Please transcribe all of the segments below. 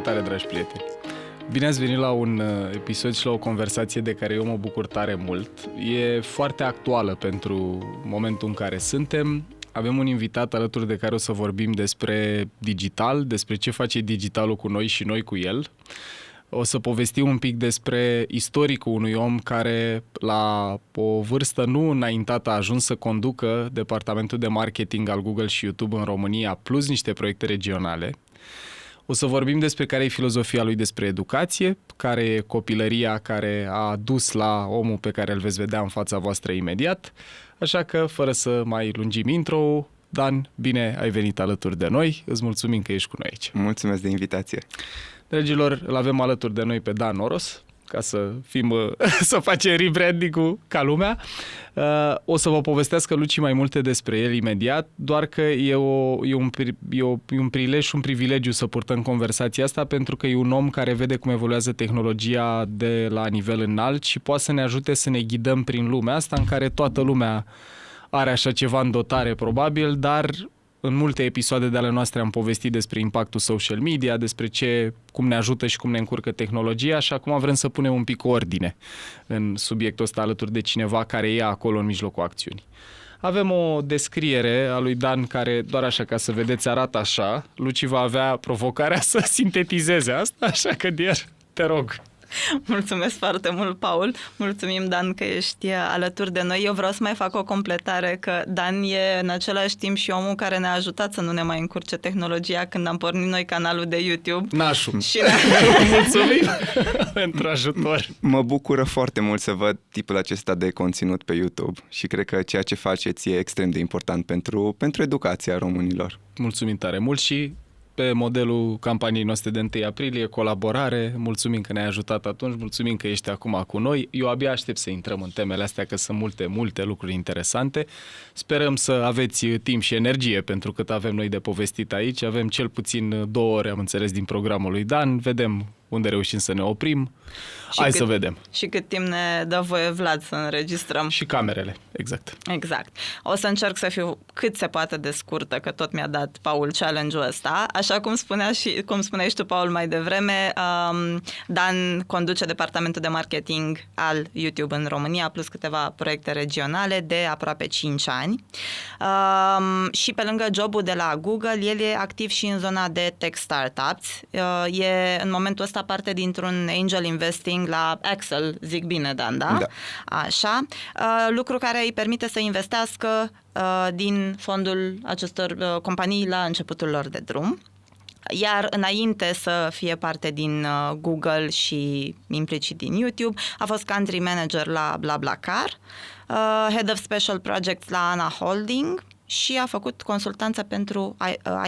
Salutare, dragi prieteni! Bine ați venit la un episod și la o conversație de care eu mă bucur tare mult. E foarte actuală pentru momentul în care suntem. Avem un invitat alături de care o să vorbim despre digital, despre ce face digitalul cu noi și noi cu el. O să povestim un pic despre istoricul unui om care la o vârstă nu înaintată a ajuns să conducă departamentul de marketing al Google și YouTube în România, plus niște proiecte regionale. O să vorbim despre care e filozofia lui despre educație, care e copilăria care a dus la omul pe care îl veți vedea în fața voastră imediat. Așa că, fără să mai lungim intro, Dan, bine ai venit alături de noi. Îți mulțumim că ești cu noi aici. Mulțumesc de invitație. Dragilor, îl avem alături de noi pe Dan Oros, ca să să facem rebranding-ul ca lumea. O să vă povestească Luci mai multe despre el imediat, doar că e un prilej și un privilegiu să purtăm conversația asta, pentru că e un om care vede cum evoluează tehnologia de la nivel înalt și poate să ne ajute să ne ghidăm prin lumea asta în care toată lumea are așa ceva în dotare probabil, dar în multe episoade de ale noastre am povestit despre impactul social media, despre cum ne ajută și cum ne încurcă tehnologia și acum vrem să punem un pic ordine în subiectul ăsta alături de cineva care e acolo în mijlocul acțiunii. Avem o descriere a lui Dan care, doar așa ca să vedeți, arată așa. Luci va avea provocarea să sintetizeze asta, așa că, te rog. Mulțumesc foarte mult, Paul. Mulțumim, Dan, că ești alături de noi. Eu vreau să mai fac o completare, că Dan e în același timp și omul care ne-a ajutat să nu ne mai încurce tehnologia când am pornit noi canalul de YouTube. Nașu. Și mulțumim pentru ajutor. Mă bucură foarte mult să văd tipul acesta de conținut pe YouTube și cred că ceea ce faceți e extrem de important pentru educația românilor. Mulțumim tare mult și pe modelul campaniei noastre de 1 aprilie, colaborare, mulțumim că ne-ai ajutat atunci, mulțumim că ești acum cu noi. Eu abia aștept să intrăm în temele astea, că sunt multe lucruri interesante. Sperăm să aveți timp și energie pentru cât avem noi de povestit aici. Avem cel puțin 2 ore, am înțeles, din programul lui Dan. Vedem unde reușim să ne oprim. Hai să vedem. Și cât timp ne dă voie Vlad să înregistrăm. Și camerele, exact. Exact. O să încerc să fiu cât se poate de scurtă, că tot mi-a dat Paul challenge-ul ăsta. Așa cum spuneai și tu, Paul, mai devreme, Dan conduce departamentul de marketing al YouTube în România, plus câteva proiecte regionale de aproape 5 ani. Și pe lângă jobul de la Google, el e activ și în zona de tech startups. E în momentul ăsta parte dintr-un angel investing la Axel, zic bine, Dan, da? Da. Așa. Lucru care îi permite să investească din fondul acestor companii la începutul lor de drum. Iar înainte să fie parte din Google și implicit din YouTube, a fost country manager la BlaBlaCar, head of special projects la ANA Holding și a făcut consultanță pentru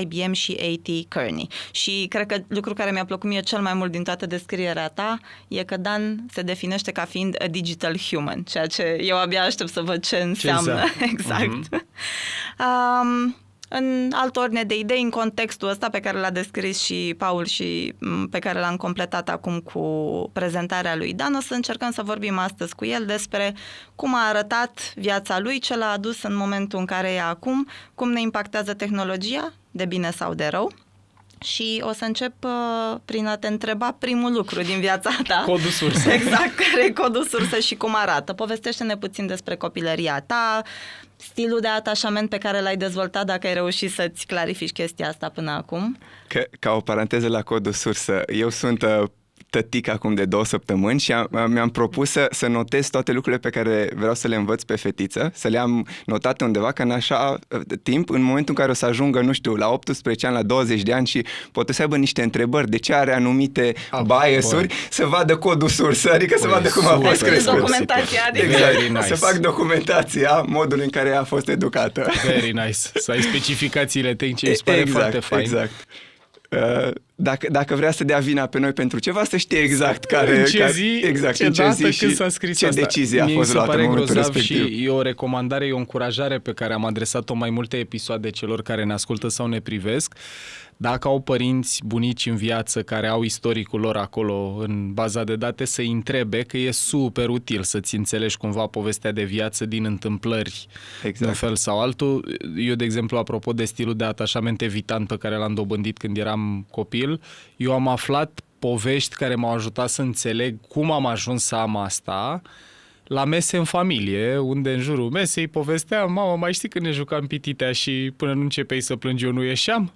IBM și A.T. Kearney. Și cred că lucrul care mi-a plăcut mie cel mai mult din toată descrierea ta e că Dan se definește ca fiind a digital human, ceea ce eu abia aștept să văd ce înseamnă. Exact. În altă ordine de idei, în contextul ăsta pe care l-a descris și Paul și pe care l-am completat acum cu prezentarea lui Dan, o să încercăm să vorbim astăzi cu el despre cum a arătat viața lui, ce l-a adus în momentul în care e acum, cum ne impactează tehnologia, de bine sau de rău. Și o să încep prin a te întreba primul lucru din viața ta. Codul sursă. Exact, care e codul sursă și cum arată. Povestește-ne puțin despre copilăria ta, stilul de atașament pe care l-ai dezvoltat, dacă ai reușit să-ți clarifici chestia asta până acum. Ca o paranteză la codul sursă, eu sunt tătic acum de 2 săptămâni și mi-am propus să notez toate lucrurile pe care vreau să le învăț pe fetiță, să le am notate undeva, că în așa timp, în momentul în care o să ajungă, nu știu, la 18 ani, la 20 de ani și poate să aibă niște întrebări de ce are anumite bias-uri, să vadă codul sursă, adică să vadă cum a fost crescut. Documentația, adică. Exact, nice. Să fac documentația modului în care a fost educată. Very nice. Să ai specificațiile tehnice, îmi pare foarte fain. Exact. Dacă vrea să dea vina pe noi pentru ceva, să știe exact ce zi și când s-a scris ce asta. decizie a fost luată în momentul respectiv. Și e o recomandare, e o încurajare pe care am adresat-o mai multe episoade celor care ne ascultă sau ne privesc. Dacă au părinți, bunici în viață care au istoricul lor acolo în baza de date, să-i întrebe, că e super util să-ți înțelegi cumva povestea de viață din întâmplări, exact, de un fel sau altul. Eu, de exemplu, apropo de stilul de atașament evitant pe care l-am dobândit când eram copil, copil, eu am aflat povești care m-au ajutat să înțeleg cum am ajuns să am asta la mese în familie, unde în jurul mesei povesteam, mamă, mai știi când ne jucam pititea și până nu începeai să plângi eu nu ieșeam?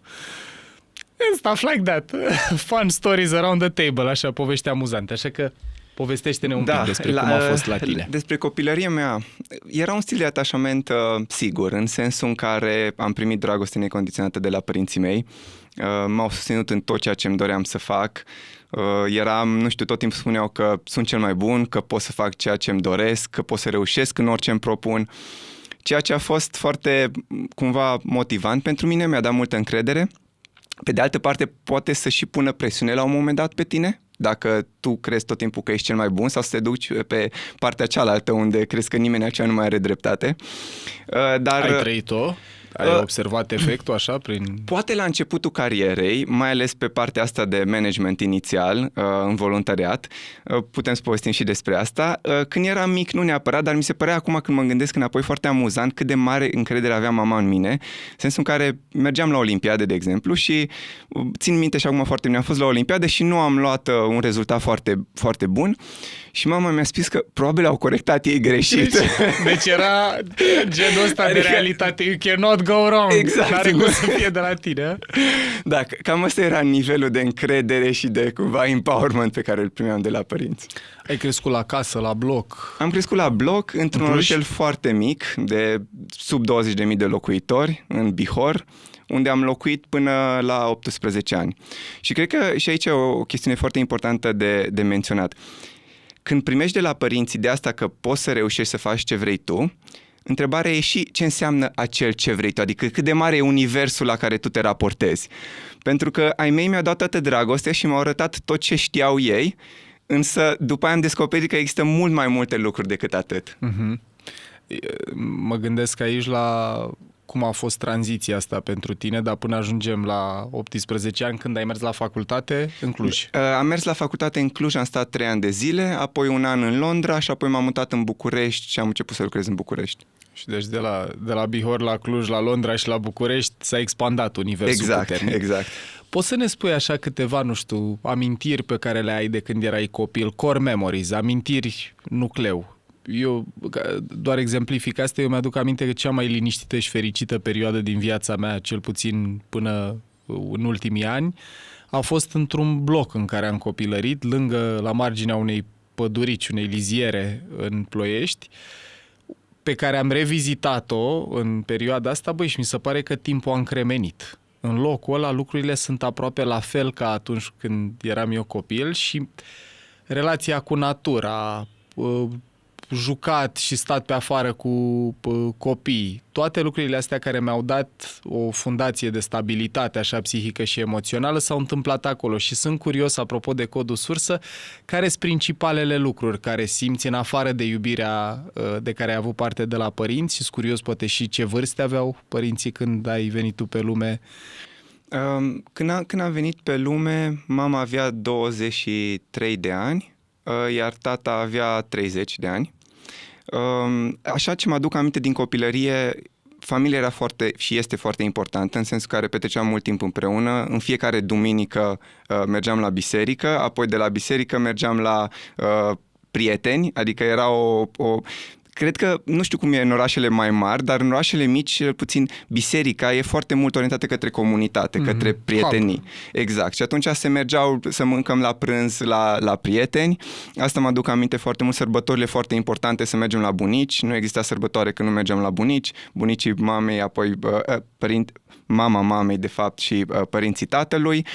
Stuff like that. Fun stories around the table, așa, povești amuzante. Așa că povestește-ne un pic despre cum a fost la tine. Despre copilăria mea, era un stil de atașament sigur, în sensul în care am primit dragoste necondiționată de la părinții mei, m-au susținut în tot ceea ce îmi doream să fac, eram, nu știu, tot timpul spuneau că sunt cel mai bun, că pot să fac ceea ce îmi doresc, că pot să reușesc în orice îmi propun, ceea ce a fost foarte, cumva, motivant pentru mine, mi-a dat multă încredere. Pe de altă parte, poate să și pună presiune la un moment dat pe tine, dacă tu crezi tot timpul că ești cel mai bun sau să te duci pe partea cealaltă unde crezi că nimeni altceva nu mai are dreptate. Dar ai trăit-o? Ai observat efectul așa prin... Poate la începutul carierei, mai ales pe partea asta de management inițial, în voluntariat, putem să povestim și despre asta. Când eram mic, nu neapărat, dar mi se părea acum când mă gândesc înapoi foarte amuzant cât de mare încredere avea mama în mine, în sensul în care mergeam la Olimpiade, de exemplu, și țin minte și acum foarte bine, am fost la Olimpiade și nu am luat un rezultat foarte, foarte bun și mama mi-a spus că probabil au corectat ei greșit. Deci era genul ăsta de realitate, you cannot go wrong. Exact. N-are cum să fie de la tine. Da, cam ăsta era nivelul de încredere și de cumva empowerment pe care îl primeam de la părinți. Ai crescut la casă, la bloc? Am crescut la bloc, într-un orășel foarte mic, de sub 20.000 de locuitori, în Bihor, unde am locuit până la 18 ani. Și cred că și aici e o chestiune foarte importantă de menționat. Când primești de la părinți de asta că poți să reușești să faci ce vrei tu, întrebarea e și ce înseamnă acel ce vrei tu, adică cât de mare e universul la care tu te raportezi. Pentru că ai mei mi-au dat toată dragostea și mi-au arătat tot ce știau ei, însă după aia am descoperit că există mult mai multe lucruri decât atât. Mm-hmm. Mă gândesc aici la cum a fost tranziția asta pentru tine, dar până ajungem la 18 ani, când ai mers la facultate în Cluj. Am mers la facultate în Cluj, am stat 3 ani de zile, apoi 1 an în Londra și apoi m-am mutat în București și am început să lucrez în București. Și deci de la Bihor la Cluj, la Londra și la București s-a expandat universul puternic. Exact. Poți să ne spui așa câteva, nu știu, amintiri pe care le ai de când erai copil, core memories, amintiri nucleu? Eu doar exemplific asta, eu mi-aduc aminte că cea mai liniștită și fericită perioadă din viața mea, cel puțin până în ultimii ani, a fost într-un bloc în care am copilărit, la marginea unei pădurici, unei liziere în Ploiești, pe care am revizitat-o în perioada asta, băi, și mi se pare că timpul a încremenit. În locul ăla lucrurile sunt aproape la fel ca atunci când eram eu copil și relația cu natura, jucat și stat pe afară cu copii, toate lucrurile astea care mi-au dat o fundație de stabilitate așa psihică și emoțională s-au întâmplat acolo și sunt curios, apropo de codul sursă, care sunt principalele lucruri care simți în afară de iubirea de care ai avut parte de la părinți și sunt curios poate și ce vârste aveau părinții când ai venit tu pe lume. Când am venit pe lume, mama avea 23 de ani, iar tata avea 30 de ani. Așa ce mă aduc aminte din copilărie, familia era foarte și este foarte importantă, în sensul care petreceam mult timp împreună. În fiecare duminică mergeam la biserică, apoi de la biserică mergeam la prieteni, adică era cred că, nu știu cum e în orașele mai mari, dar în orașele mici, cel puțin, biserica e foarte mult orientată către comunitate, către prietenii. Exact. Și atunci se mergeau să mâncăm la prânz la prieteni. Asta mă aduc aminte foarte mult. Sărbătorile foarte importante, să mergem la bunici. Nu exista sărbătoare când nu mergeam la bunici. Bunicii mamei, apoi mama mamei, de fapt, și părinții tatălui.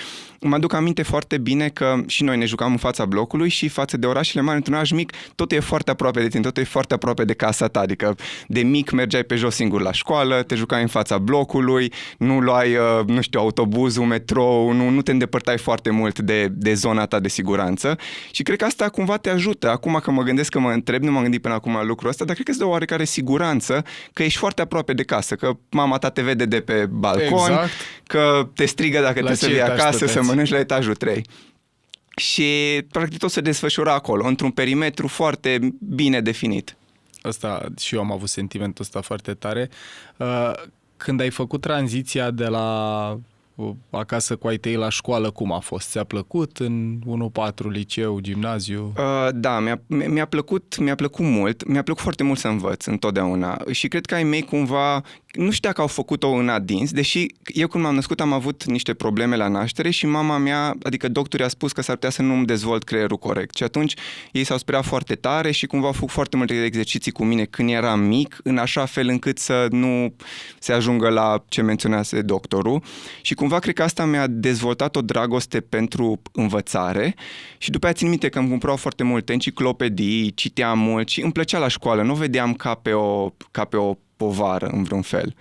Mă aduc aminte foarte bine că și noi ne jucam în fața blocului și față de orașele mari, într-un oraș mic, totul e foarte aproape de tine, totul e foarte aproape de casa ta, adică de mic mergeai pe jos singur la școală, te jucai în fața blocului, nu luai, nu știu, autobuzul, metrou, nu te îndepărtai foarte mult de zona ta de siguranță și cred că asta cumva te ajută. Acum că mă gândesc că mă întreb, nu m-am gândit până acum la lucrul ăsta, dar cred că îți dă o oarecare siguranță că ești foarte aproape de casă, că mama ta te vede de pe balcon, exact. Că te strigă dacă trebuie să vii acasă, să mănânci la etajul 3. Și practic tot se desfășura acolo, într-un perimetru foarte bine definit. Asta și eu am avut sentimentul ăsta foarte tare. Când ai făcut tranziția de la acasă cu ai tăi la școală, cum a fost? Ți-a plăcut în 1-4 liceu, gimnaziu? Da, mi-a plăcut mult. Mi-a plăcut foarte mult să învăț întotdeauna. Și cred că ai mei cumva, nu știu dacă au făcut-o în adins, deși eu când m-am născut am avut niște probleme la naștere și mama mea, adică doctorii a spus că s-ar putea să nu-mi dezvolt creierul corect. Și atunci ei s-au speriat foarte tare și cumva au făcut foarte multe exerciții cu mine când eram mic, în așa fel încât să nu se ajungă la ce menționase doctorul. Și cumva cred că asta mi-a dezvoltat o dragoste pentru învățare și după aia țin minte că îmi cumpărau foarte multe enciclopedii, citeam mult și îmi plăcea la școală, nu o vedeam ca pe o povară în vreun fel.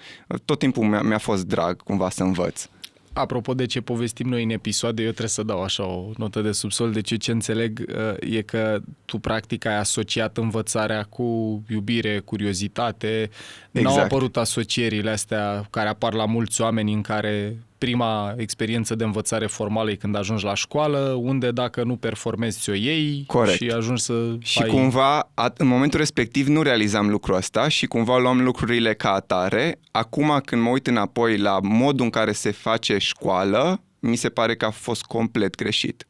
Tot timpul mi-a fost drag cumva să învăț. Apropo de ce povestim noi în episoade, eu trebuie să dau așa o notă de subsol. Deci ce înțeleg e că tu practic ai asociat învățarea cu iubire, curiozitate. Exact. N-au apărut asocierile astea care apar la mulți oameni în care prima experiență de învățare formală e când ajungi la școală, unde dacă nu performezi ți-o iei. Corect. Și ajungi să Și ai... cumva, în momentul respectiv nu realizam lucrul ăsta și cumva luam lucrurile ca atare. Acum când mă uit înapoi la modul în care se face școală, mi se pare că a fost complet greșit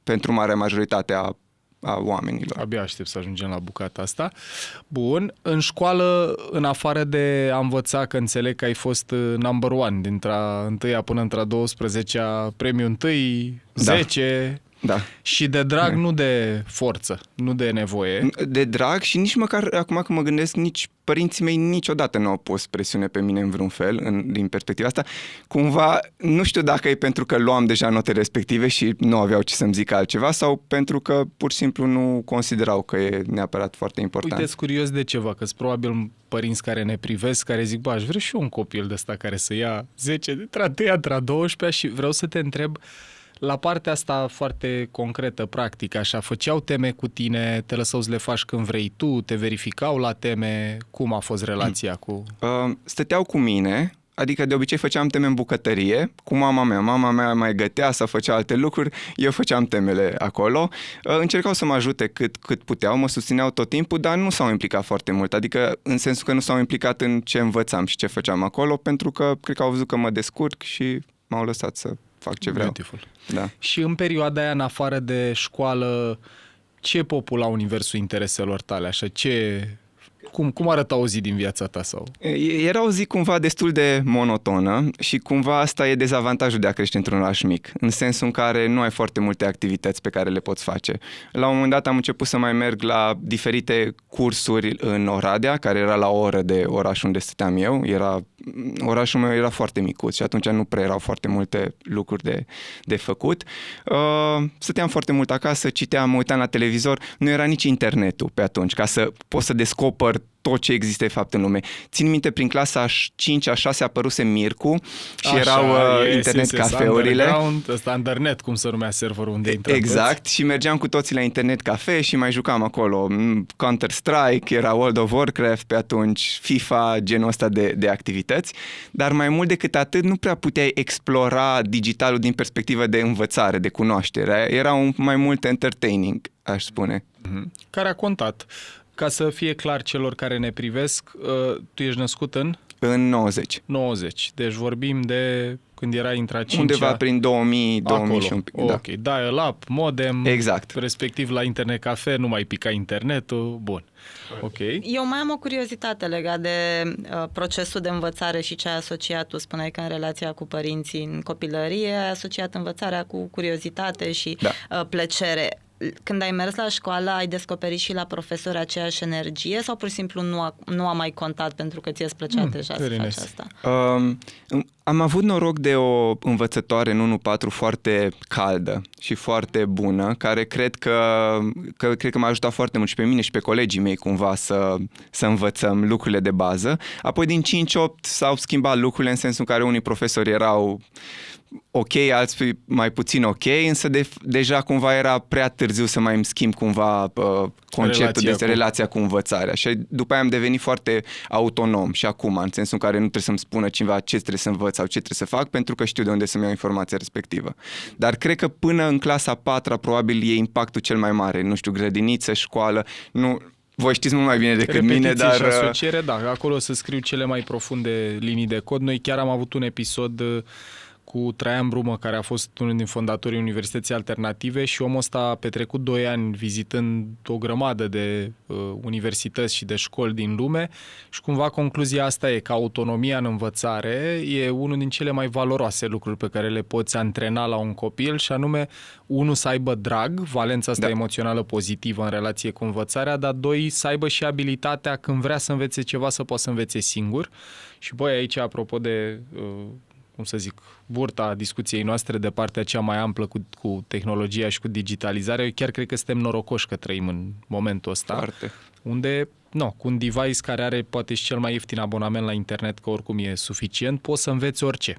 pentru marea majoritate a oamenilor. Abia aștept să ajungem la bucata asta. Bun, în școală, în afară de a învăța, că înțeleg că ai fost number one, dintre a 1-a până între a 12-a, premiul 1, 10... Da. Și de drag, nu de forță, nu de nevoie. De drag și nici măcar, acum când mă gândesc, nici părinții mei niciodată nu au pus presiune pe mine în vreun fel, din perspectiva asta. Cumva, nu știu dacă e pentru că luam deja notele respective și nu aveau ce să-mi zică altceva sau pentru că pur și simplu nu considerau că e neapărat foarte important. Uite-ți curios de ceva, că-s probabil părinți care ne privesc, care zic, bă, aș vrea și eu un copil de ăsta care să ia 10 de tra 12 și vreau să te întreb la partea asta foarte concretă, practică, așa, făceau teme cu tine, te lăsau să le faci când vrei tu, te verificau la teme, cum a fost relația cu... Stăteau cu mine, adică de obicei făceam teme în bucătărie, cu mama mea. Mama mea mai gătea sau făcea alte lucruri, eu făceam temele acolo. Încercau să mă ajute cât puteau, mă susțineau tot timpul, dar nu s-au implicat foarte mult, adică în sensul că nu s-au implicat în ce învățam și ce făceam acolo, pentru că cred că au văzut că mă descurc și m-au lăsat să fac ce vreau. Beautiful. Da. Și în perioada aia, în afară de școală, ce popula universul intereselor tale? Așa, cum arăta o zi din viața ta? Sau? Era o zi cumva destul de monotonă și cumva asta e dezavantajul de a crește într-un oraș mic, în sensul în care nu ai foarte multe activități pe care le poți face. La un moment dat am început să mai merg la diferite cursuri în Oradea, care era la o oră de oraș unde stăteam eu. Orașul meu era foarte micuț și atunci nu prea erau foarte multe lucruri de făcut. Stăteam foarte mult acasă, citeam, mă uitam la televizor, nu era nici internetul pe atunci, ca să pot să descoper tot ce există de fapt în lume. Țin minte, prin clasa 5-a 6 apăruse Mircu și erau internet cafeurile. Ăsta Undernet, cum se numea serverul unde intrăm. Exact, și mergeam cu toții la internet cafe și mai jucam acolo. Counter-Strike, era World of Warcraft pe atunci, FIFA, genul ăsta de activități. Dar mai mult decât atât, nu prea puteai explora digitalul din perspectivă de învățare, de cunoaștere. Era mai mult entertaining, aș spune. Care a contat? Ca să fie clar celor care ne privesc, tu ești născut în 90. 90. Deci vorbim de când era intra 5-a. Undeva prin 2000, 2000 și un pic. Ok, dial-up, modem, exact. Respectiv la internet cafe, nu mai pica internetul, bun. Ok. Eu mai am o curiozitate legat de procesul de învățare și ce ai asociat. Tu spuneai că în relația cu părinții în copilărie ai asociat învățarea cu curiozitate și plăcere. Când ai mers la școală, ai descoperit și la profesori aceeași energie sau pur și simplu nu a mai contat pentru că ție îți plăcea deja să faci asta? Am avut noroc de o învățătoare în 1-4 foarte caldă și foarte bună, care cred că m-a ajutat foarte mult și pe mine și pe colegii mei cumva să învățăm lucrurile de bază. Apoi din 5-8 s-au schimbat lucrurile în sensul în care unii profesori erau ok, alții mai puțin ok, însă deja cumva era prea târziu să mai îmi schimb cumva conceptul relația cu învățarea. Și după aia am devenit foarte autonom și acum, în sensul în care nu trebuie să-mi spună cineva ce trebuie să învăț sau ce trebuie să fac, pentru că știu de unde să-mi iau informația respectivă. Dar cred că până în clasa 4-a probabil e impactul cel mai mare. Nu știu, grădiniță, școală, nu... Voi știți mult mai bine decât mine, dar... și asociere, da, acolo să scriu cele mai profunde linii de cod. Noi chiar am avut un episod cu Traian Brumă, care a fost unul din fondatorii Universității Alternative, și omul ăsta a petrecut 2 ani vizitând o grămadă de universități și de școli din lume și cumva concluzia asta e că autonomia în învățare e unul din cele mai valoroase lucruri pe care le poți antrena la un copil, și anume, 1, să aibă drag, valența asta emoțională pozitivă în relație cu învățarea, dar 2, să aibă și abilitatea când vrea să învețe ceva să poată să învețe singur. Și băi, aici, apropo de, cum să zic, burta discuției noastre de partea cea mai amplă cu tehnologia și cu digitalizarea, eu chiar cred că suntem norocoși că trăim în momentul ăsta. Foarte. Unde, cu un device care are poate și cel mai ieftin abonament la internet, că oricum e suficient, poți să înveți orice.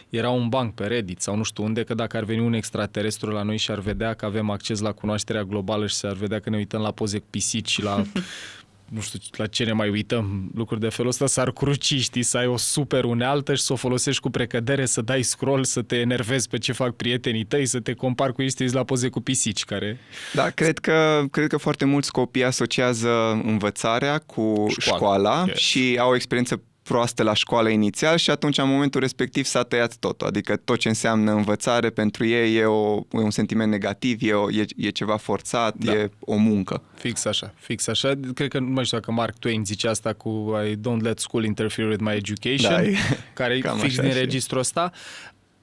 Era un banc pe Reddit sau nu știu unde, că dacă ar veni un extraterestru la noi și ar vedea că avem acces la cunoașterea globală și ar vedea că ne uităm la poze cu pisici și la nu știu la ce ne mai uităm, lucruri de felul ăsta, s-ar cruci, știi, să ai o super unealtă și să o folosești cu precădere, să dai scroll, să te enervezi pe ce fac prietenii tăi, să te compari cu ei, să te uiți la poze cu pisici care... Da, cred că foarte mulți copii asociază învățarea cu școala și au o experiență proastă la școală inițial și atunci, în momentul respectiv, s-a tăiat totul. Adică tot ce înseamnă învățare pentru ei e un sentiment negativ, e ceva forțat, e o muncă. Fix așa. Cred că, nu mai știu dacă Mark Twain zice asta cu I don't let school interfere with my education, care e fix din registrul ăsta.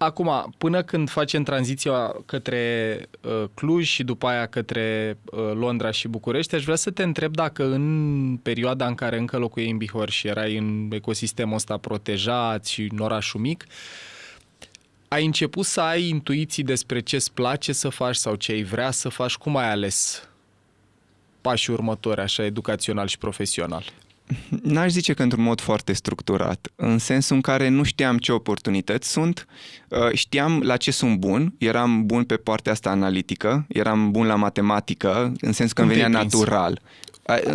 Acum, până când facem tranziția către Cluj și după aia către Londra și București, aș vrea să te întreb dacă în perioada în care încă locuiei în Bihor și erai în ecosistemul ăsta protejat și în orașul mic, ai început să ai intuiții despre ce îți place să faci sau ce ai vrea să faci? Cum ai ales pașii următori, așa, educațional și profesional? N-aș zice că într-un mod foarte structurat, în sensul în care nu știam ce oportunități sunt, știam la ce sunt bun, eram bun pe partea asta analitică, eram bun la matematică, în sensul că îmi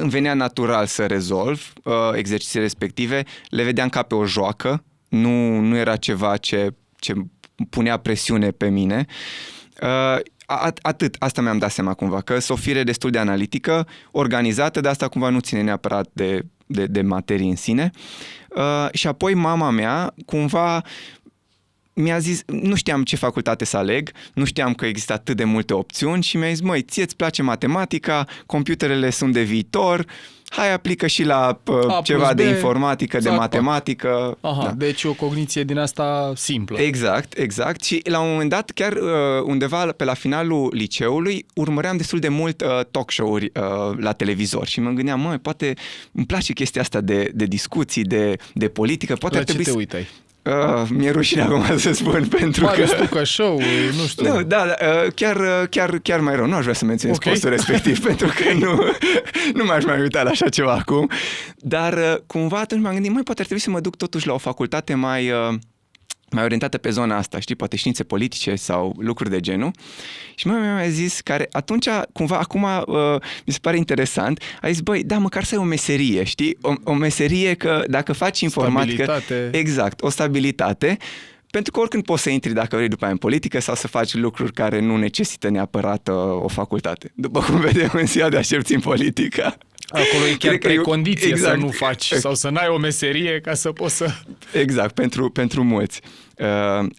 venea natural să rezolv exercițiile respective, le vedeam ca pe o joacă, nu era ceva ce punea presiune pe mine. Atât, asta mi-am dat seama cumva, că sunt o fire destul de analitică, organizată, de asta cumva nu ține neapărat de materii în sine. Și apoi mama mea cumva mi-a zis, nu știam ce facultate să aleg, nu știam că există atât de multe opțiuni și mi-a zis, măi, ție-ți place matematica, computerele sunt de viitor, hai aplică și la ceva de informatică, de matematică. Aha, deci o cogniție din asta simplă. Exact. Și la un moment dat, chiar undeva pe la finalul liceului, urmăream destul de mult talk show-uri la televizor și mă gândeam, măi, poate îmi place chestia asta de discuții, de politică. Poate la ar trebui ce te uitai? Mi-e rușine acum să spun, pentru că... Stucă show, nu știu. Nu, chiar mai rău. Nu aș vrea să menționez postul respectiv, pentru că nu m-aș mai uita la așa ceva acum. Dar cumva atunci m-am gândit, poate ar trebui să mă duc totuși la o facultate mai orientată pe zona asta, știi, poate științe politice sau lucruri de genul. Și mama mi-a zis, care atunci, cumva, acum mi se pare interesant, a zis, băi, da, măcar să ai o meserie, știi? O meserie că dacă faci informatică... Stabilitate. Exact, o stabilitate, pentru că oricând poți să intri, dacă vrei, după aia în politică sau să faci lucruri care nu necesită neapărat o facultate. După cum vedem în ziua de aștepți în politică. Acolo e chiar precondiție să nu faci sau să n-ai o meserie ca să poți să... Exact, pentru mulți.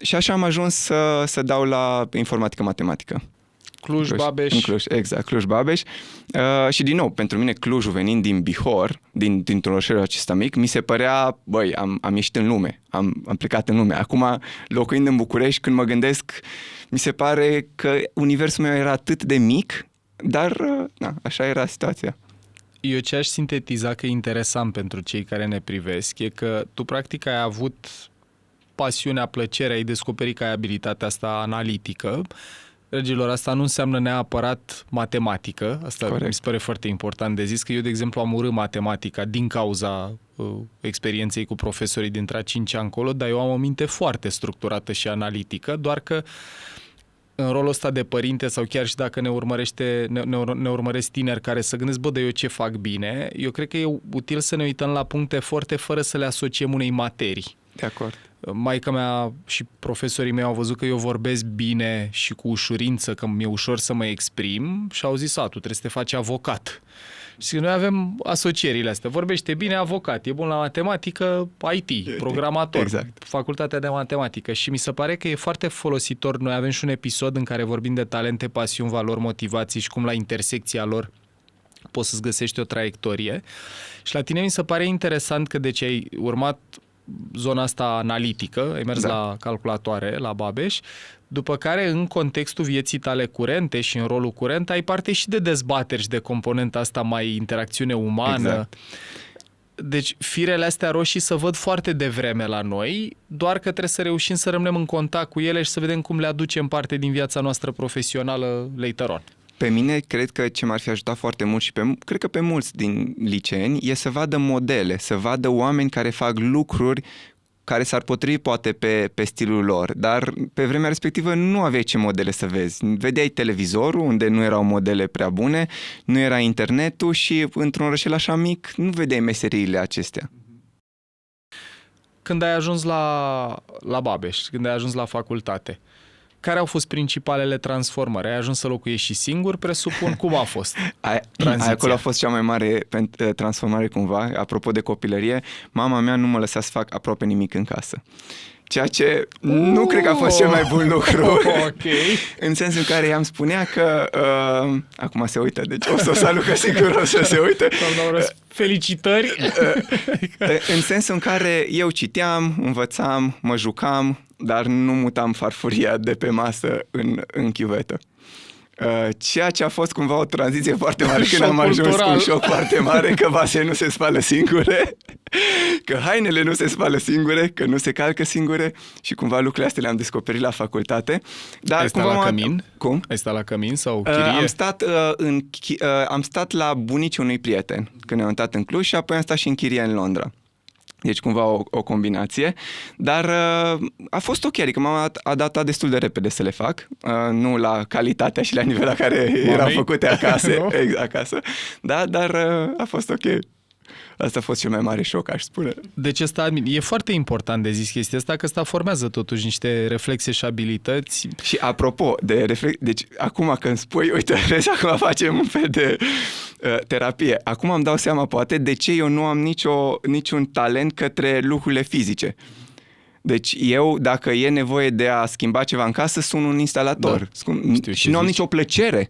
Și așa am ajuns să dau la informatică-matematică. Cluj-Babeș. În Cluj, exact, Cluj-Babeș. Și din nou, pentru mine Clujul, venind din Bihor, dintr-un orășel acesta mic, mi se părea, băi, am ieșit în lume, am plecat în lume. Acum, locuind în București, când mă gândesc, mi se pare că universul meu era atât de mic, dar așa era situația. Eu ce aș sintetiza că e interesant pentru cei care ne privesc e că tu practic ai avut pasiunea, plăcerea, ai descoperit că ai abilitatea asta analitică. Dragilor, asta nu înseamnă neapărat matematică, asta mi se pare foarte important de zis, că eu, de exemplu, am urât matematica din cauza experienței cu profesorii dintre a 5-a încolo, dar eu am o minte foarte structurată și analitică, doar că în rolul ăsta de părinte sau chiar și dacă ne urmăresc tineri care să gândesc, bă, dar eu ce fac bine, eu cred că e util să ne uităm la puncte forte fără să le asociem unei materii. De acord. Maica mea și profesorii mei au văzut că eu vorbesc bine și cu ușurință, că mi-e ușor să mă exprim și au zis, tu trebuie să te faci avocat. Și noi avem asocierile astea. Vorbește bine, avocat, e bun la matematică, IT, programator, Exact. facultatea de matematică. Și mi se pare că e foarte folositor. Noi avem și un episod în care vorbim de talente, pasiuni, valori, motivații și cum la intersecția lor poți să-ți găsești o traiectorie. Și la tine mi se pare interesant că deci ai urmat zona asta analitică, ai mers la calculatoare, la Babeș, după care în contextul vieții tale curente și în rolul curent ai parte și de dezbateri și de componenta asta mai interacțiune umană. Exact. Deci firele astea roșii se văd foarte devreme la noi, doar că trebuie să reușim să rămânem în contact cu ele și să vedem cum le aducem parte din viața noastră profesională later on. Pe mine, cred că ce m-ar fi ajutat foarte mult și cred că pe mulți din liceeni e să vadă modele, să vadă oameni care fac lucruri care s-ar potrivi poate pe stilul lor, dar pe vremea respectivă nu aveai ce modele să vezi. Vedeai televizorul unde nu erau modele prea bune, nu era internetul și într-un orășel așa mic nu vedeai meseriile acestea. Când ai ajuns la Babeș, când ai ajuns la facultate, care au fost principalele transformări? Ai ajuns să locuiești și singur, presupun? Cum a fost tranziția? Acolo a fost cea mai mare transformare cumva. Apropo de copilărie, mama mea nu mă lăsa să fac aproape nimic în casă. Ceea ce nu cred că a fost cel mai bun lucru. Okay. În sensul în care i-am spunea că acum se uită, deci o să o salut că sigur o să se uite. Felicitări! În sensul în care eu citeam, învățam, mă jucam, dar nu mutam farfuria de pe masă în chiuvetă. Ceea ce a fost cumva o tranziție foarte mare când am ajuns cu un șoc foarte mare că vasele nu se spală singure, că hainele nu se spală singure, că nu se calcă singure și cumva lucrurile astea le-am descoperit la facultate. Dar ai stat la cămin? Cum? Ai stat la cămin sau chirie? Am stat la bunicii unui prieten când ne-am mutat în Cluj și apoi am stat și în chirie în Londra. Deci cumva o combinație, dar a fost ok, adică m-am adaptat destul de repede să le fac, nu la calitatea și la nivelul la care erau făcute acasă, da, dar a fost ok. Asta a fost cel mai mare șoc, aș spune. Deci e foarte important de zis chestia asta, că asta formează totuși niște reflexe și abilități. Și apropo de reflex, deci acum când spui, uite, vezi, acum facem un fel de terapie. Acum îmi dau seama, poate, de ce eu nu am niciun talent către lucrurile fizice. Deci eu, dacă e nevoie de a schimba ceva în casă, sun un instalator. Da. Și nu am nicio plăcere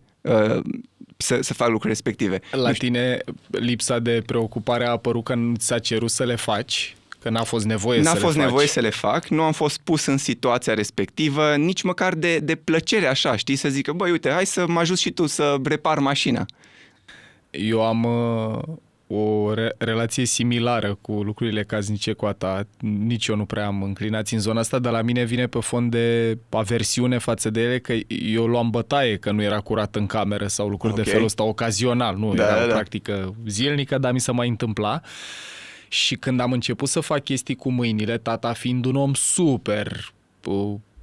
să fac lucruri respective. La tine lipsa de preocupare a apărut că nu ți s-a cerut să le faci? Că n-a fost nevoie să le faci? N-a fost nevoie să le fac, nu am fost pus în situația respectivă, nici măcar de plăcere așa, știi, să zic, băi, uite, hai să mă ajut și tu să repar mașina. Eu am o relație similară cu lucrurile casnice cu a ta. Nici eu nu prea am înclinații în zona asta, dar la mine vine pe fond de aversiune față de ele, că eu luam bătaie că nu era curat în cameră sau lucruri de felul ăsta, ocazional, nu era o practică zilnică, dar mi se mai întâmpla. Și când am început să fac chestii cu mâinile, tata fiind un om super,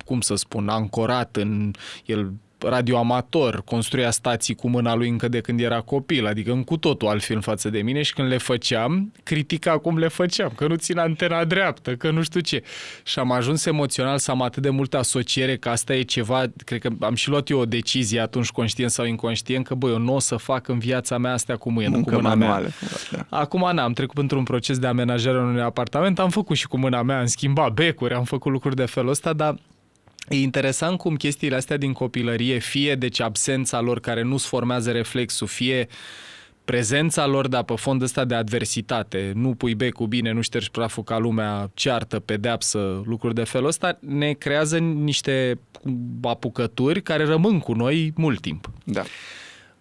cum să spun, ancorat în el, radioamator, construia stații cu mâna lui încă de când era copil, adică în cu totul altfel față de mine, și când le făceam, critica cum le făceam, că nu țin antena dreaptă, că nu știu ce. Și am ajuns emoțional să am atât de multă asociere că asta e ceva, cred că am și luat eu o decizie atunci, conștient sau inconștient, că eu nu o să fac în viața mea astea cu mâna manuală. Mea. Acum am trecut într-un proces de amenajare în un apartament, am făcut și cu mâna mea, am schimbat becuri, am făcut lucruri de felul ăsta, dar e interesant cum chestiile astea din copilărie, fie deci absența lor care nu-ți formează reflexul, fie prezența lor, dar pe fond ăsta de adversitate, nu pui becul bine, nu ștergi praful ca lumea, ceartă, pedeapsă, lucruri de felul ăsta, ne creează niște apucături care rămân cu noi mult timp. Da.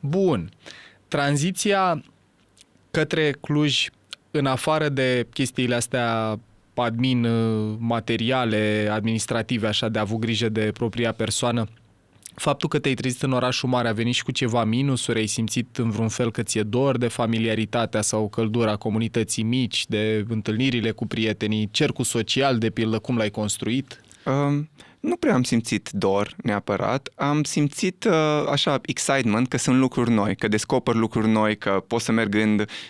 Bun. Tranziția către Cluj, în afară de chestiile astea admin, materiale, administrative, așa, de a avut grijă de propria persoană, faptul că te-ai trezit în orașul mare a venit și cu ceva minusuri? Ai simțit în vreun fel că ți-e dor de familiaritatea sau căldura comunității mici, de întâlnirile cu prietenii, cercul social, de pildă, cum l-ai construit? Nu prea am simțit dor neapărat, am simțit așa excitement că sunt lucruri noi, că descoper lucruri noi, că pot să merg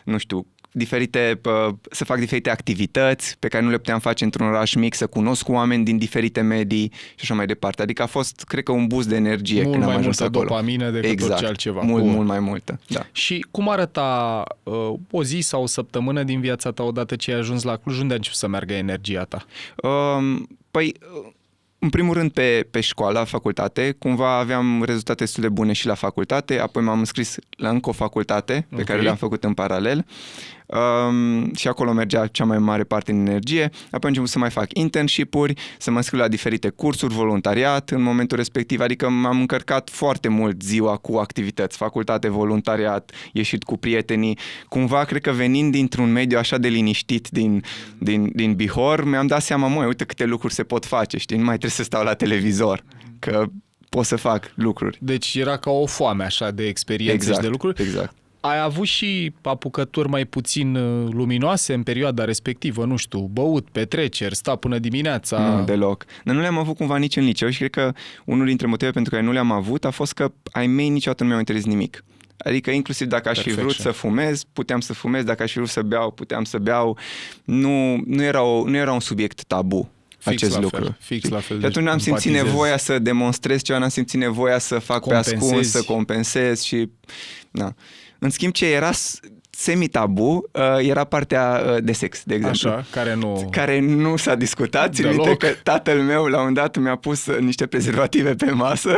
nu știu, să fac diferite activități pe care nu le puteam face într-un oraș mic, să cunosc oameni din diferite medii și așa mai departe. Adică a fost, cred că, un boost de energie când am ajuns acolo. Mult mai multă dopamină decât orice altceva. Mult mai multă, da. Și cum arăta o zi sau o săptămână din viața ta odată ce ai ajuns la Cluj? Unde a început să meargă energia ta? În primul rând pe școală, la facultate, cumva aveam rezultate destul de bune și la facultate, apoi m-am înscris la încă o facultate pe care le-am făcut în paralel și acolo mergea cea mai mare parte din energie. Apoi am început să mai fac internship-uri, să mă înscriu la diferite cursuri, voluntariat în momentul respectiv, adică m-am încărcat foarte mult ziua cu activități, facultate, voluntariat, ieșit cu prietenii. Cumva, cred că venind dintr-un mediu așa de liniștit din Bihor, mi-am dat seama, uite câte lucruri se pot face, știi, nu mai trebuie să stau la televizor, că pot să fac lucruri. Deci era ca o foame așa de experiențe și de lucruri. Exact. Ai avut și apucături mai puțin luminoase în perioada respectivă, nu știu, băut, petreceri, sta până dimineața? Nu, deloc. Dar nu le-am avut cumva nici în liceu și cred că unul dintre motivele pentru care nu le-am avut a fost că ai mei niciodată nu mi-au interes nimic. Adică inclusiv dacă aș fi vrut să fumez, puteam să fumez, dacă aș fi vrut să beau, puteam să beau. Nu era un subiect tabu. Acest lucru. Fix la fel. Și atunci n-am simțit nevoia să demonstrez ceva, n-am simțit nevoia să fac pe ascuns, să compensez și... Na. În schimb, ce era semi-tabu era partea de sex, de exemplu. Așa, care nu s-a discutat. Țin minte că tatăl meu la un dat mi-a pus niște prezervative pe masă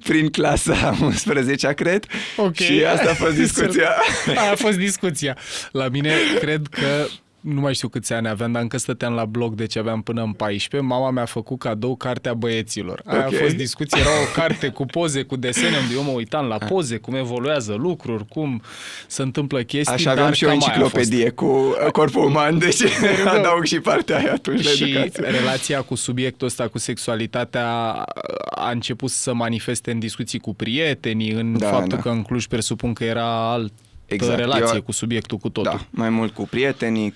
prin clasa 11-a, cred. Okay. Și asta a fost discuția. Aia a fost discuția. La mine, cred că nu mai știu câți ani aveam, dar încă stăteam la bloc, deci aveam până în 14. Mama mi-a făcut cadou cartea băieților. Aia a fost discuție, era o carte cu poze, cu desene, unde eu mă uitam la poze, cum evoluează lucruri, cum se întâmplă chestii. Așa aveam și o enciclopedie cu corpul uman, deci adaug și partea aia atunci. Și relația cu subiectul ăsta, cu sexualitatea, a început să se manifeste în discuții cu prietenii, în faptul că în Cluj presupun că era relație cu subiectul cu totul. Da, mai mult cu prietenii,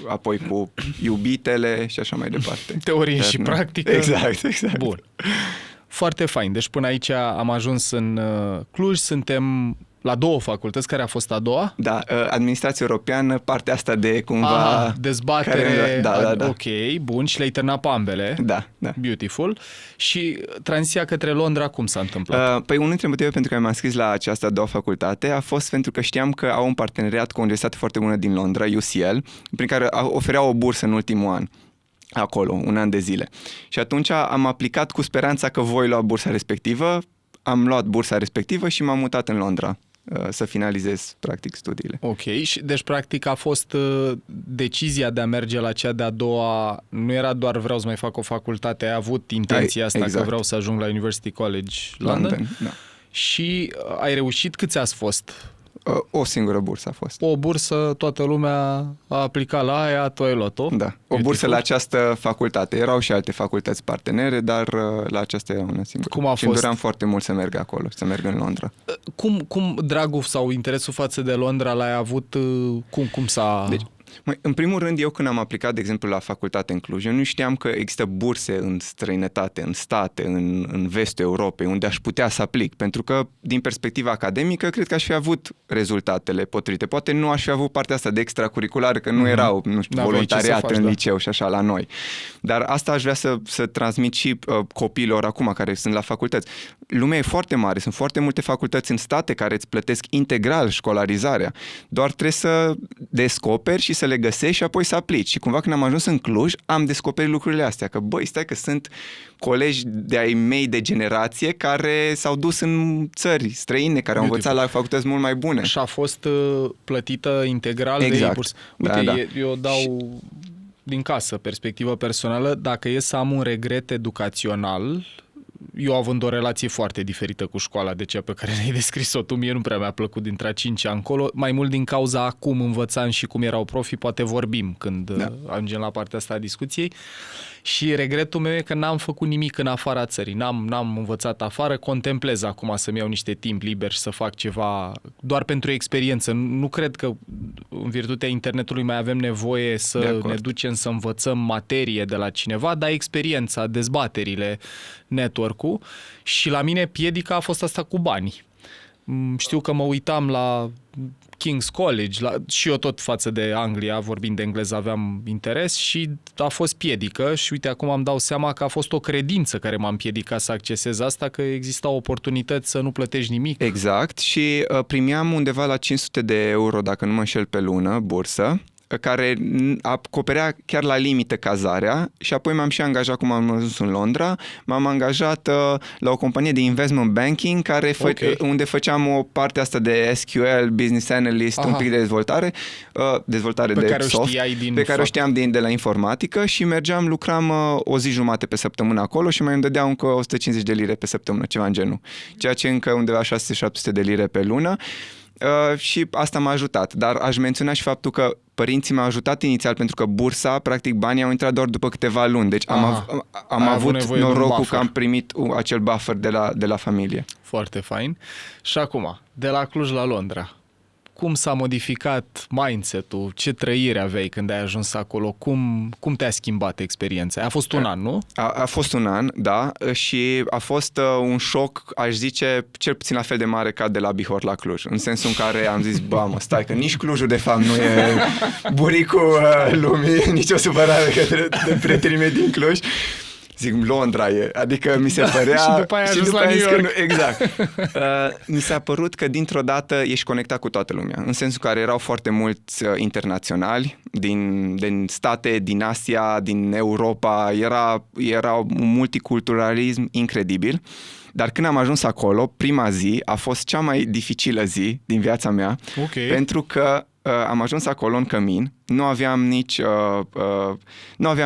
apoi cu iubitele și așa mai departe. Teorie și practică. Exact. Bun. Foarte fain. Deci până aici am ajuns în Cluj, suntem la 2 facultăți. Care a fost a doua? Da, administrație europeană, partea asta de cumva... dezbatere. Da. Ok, bun. Și le-ai terminat pe ambele. Da. Beautiful. Și tranziția către Londra, cum s-a întâmplat? Păi unul dintre motivele pentru care m-am scris la această a doua facultate a fost pentru că știam că au un parteneriat cu o universitate foarte bună din Londra, UCL, prin care ofereau o bursă în ultimul an. Acolo, un an de zile. Și atunci am aplicat cu speranța că voi lua bursa respectivă, am luat bursa respectivă și m-am mutat în Londra să finalizez, practic, studiile. Ok, și deci, practic, a fost decizia de a merge la cea de-a doua, nu era doar vreau să mai fac o facultate, ai avut intenția asta că vreau să ajung la University College London. Da. Și ai reușit? Câți ați fost? O singură bursă a fost. O bursă, toată lumea a aplicat la aia, tu ai luat-o? Da, o bursă la această facultate. Erau și alte facultăți partenere, dar la aceasta era una singură. Cum a fost? Și îmi doream foarte mult să merg acolo, să merg în Londra. Cum dragul sau interesul față de Londra l-ai avut? Cum s-a... Deci, în primul rând, eu când am aplicat, de exemplu, la facultate în Cluj, eu nu știam că există burse în străinătate, în state, în vestul Europei, unde aș putea să aplic, pentru că, din perspectiva academică, cred că aș fi avut rezultatele potrivite. Poate nu aș fi avut partea asta de extracurriculară, că nu erau, voluntariat în liceu și așa la noi. Dar asta aș vrea să transmit și copiilor acum, care sunt la facultăți. Lumea e foarte mare, sunt foarte multe facultăți în state care îți plătesc integral școlarizarea. Doar trebuie să descoperi și să le găsești și apoi să aplici. Și cumva când am ajuns în Cluj, am descoperit lucrurile astea, că stai că sunt colegi de-ai mei de generație care s-au dus în țări străine, care au învățat la facultăți mult mai bune. Și a fost plătită integral de ei bursă. Uite, eu dau din casă, perspectivă personală, dacă e să am un regret educațional, eu având o relație foarte diferită cu școala de cea pe care ne-ai descris-o tu, mie nu prea mi-a plăcut dintre a 5-a încolo, mai mult din cauza acum învățam și cum erau profii, poate vorbim când ajungem la partea asta a discuției. Și regretul meu e că n-am făcut nimic în afara țării, n-am învățat afară, contemplez acum să-mi iau niște timp liber și să fac ceva doar pentru experiență. Nu cred că în virtutea internetului mai avem nevoie să ne ducem să învățăm materie de la cineva, dar experiența, dezbaterile, network-ul. Și la mine piedica a fost asta cu banii. Știu că mă uitam la King's College, și eu tot față de Anglia, vorbind de engleză, aveam interes și a fost piedică și uite, acum îmi dau seama că a fost o credință care m-a împiedicat să accesez asta, că existau oportunități să nu plătești nimic. Exact, și primeam undeva la 500 de euro, dacă nu mă înșel, pe lună, bursă, care acoperea chiar la limită cazarea și apoi m-am și angajat, cum am ajuns în Londra, m-am angajat la o companie de investment banking unde făceam o parte asta de SQL, business analyst, un pic de dezvoltare pe de care soft, pe care o știam de la informatică și lucram o zi jumate pe săptămână acolo și mai îmi dădeau încă 150 de lire pe săptămână, ceva în genul, ceea ce încă undeva 600-700 de lire pe lună. Și asta m-a ajutat, dar aș menționa și faptul că părinții m-au ajutat inițial pentru că bursa, practic banii au intrat doar după câteva luni, deci am avut norocul că am primit acel buffer de la familie. Foarte fain. Și acum, de la Cluj la Londra, cum s-a modificat mindset-ul? Ce trăire aveai când ai ajuns acolo? Cum te-a schimbat experiența? A fost un an, nu? A fost un an, da, și a fost un șoc, aș zice, cel puțin la fel de mare ca de la Bihor la Cluj, în sensul în care am zis, stai că nici Clujul de fapt nu e buricul lumii, nici o supărare către de prietenii mei din Cluj. Zic, Londra e, adică mi se părea... și după aia ajuns la New York. Exact. Mi s-a părut că dintr-o dată ești conectat cu toată lumea, în sensul că erau foarte mulți internaționali, din state, din Asia, din Europa, era un multiculturalism incredibil. Dar când am ajuns acolo, prima zi a fost cea mai dificilă zi din viața mea, pentru că am ajuns acolo în cămin, nu aveam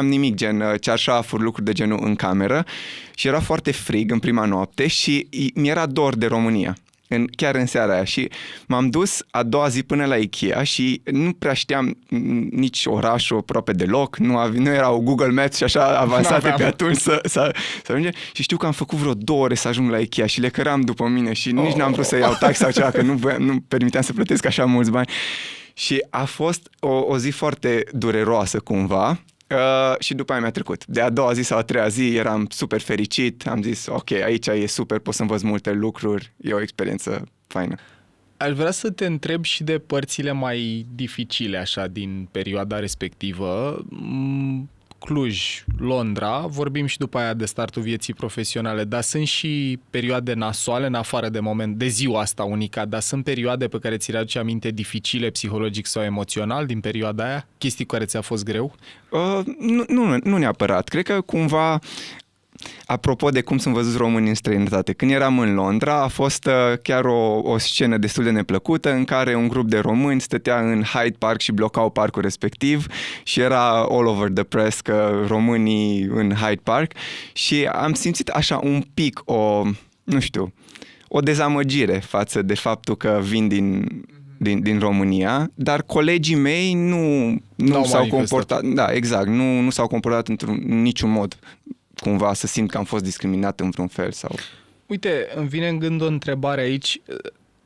nimic, gen cearșafuri, lucruri de genul în cameră și era foarte frig în prima noapte și mi-era dor de România. Chiar în seara aia și m-am dus a doua zi până la Ikea și nu prea știam nici orașul aproape deloc, nu erau Google Maps și așa avansate pe atunci să ajungem și știu că am făcut vreo 2 ore să ajung la Ikea și le căram după mine și nici n-am vrut să iau taxi sau ceva, că nu permiteam să plătesc așa mulți bani și a fost o zi foarte dureroasă cumva. Și după aia mi-a trecut. De a doua zi sau a treia zi eram super fericit, am zis ok, aici e super, pot să învăț multe lucruri, e o experiență faină. Aș vrea să te întreb și de părțile mai dificile așa din perioada respectivă. Cluj, Londra, vorbim și după aia de startul vieții profesionale, dar sunt și perioade nasoale, în afară de ziua asta unică, dar sunt perioade pe care ți le aduce aminte dificile psihologic sau emoțional din perioada aia? Chestii cu care ți-a fost greu? Nu neapărat. Cred că cumva, apropo de cum sunt văzuți românii în străinătate, când eram în Londra a fost chiar o scenă destul de neplăcută în care un grup de români stătea în Hyde Park și blocau parcul respectiv și era all over the press că românii în Hyde Park și am simțit așa un pic o dezamăgire față de faptul că vin din România, dar colegii mei nu s-au comportat, da, exact, nu s-au comportat în niciun mod cumva să simt că am fost discriminat în vreun fel sau... Uite, îmi vine în gând o întrebare aici.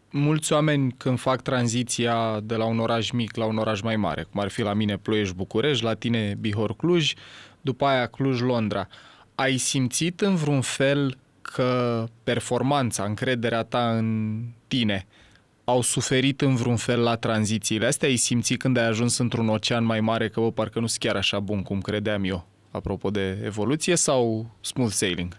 Mulți oameni când fac tranziția de la un oraș mic la un oraș mai mare, cum ar fi la mine Ploiești-București, la tine Bihor-Cluj, după aia Cluj-Londra, ai simțit în vreun fel că performanța, încrederea ta în tine au suferit în vreun fel la tranzițiile astea? Ai simțit când ai ajuns într-un ocean mai mare că parcă nu-s chiar așa bun cum credeam eu? Apropo de evoluție sau smooth sailing?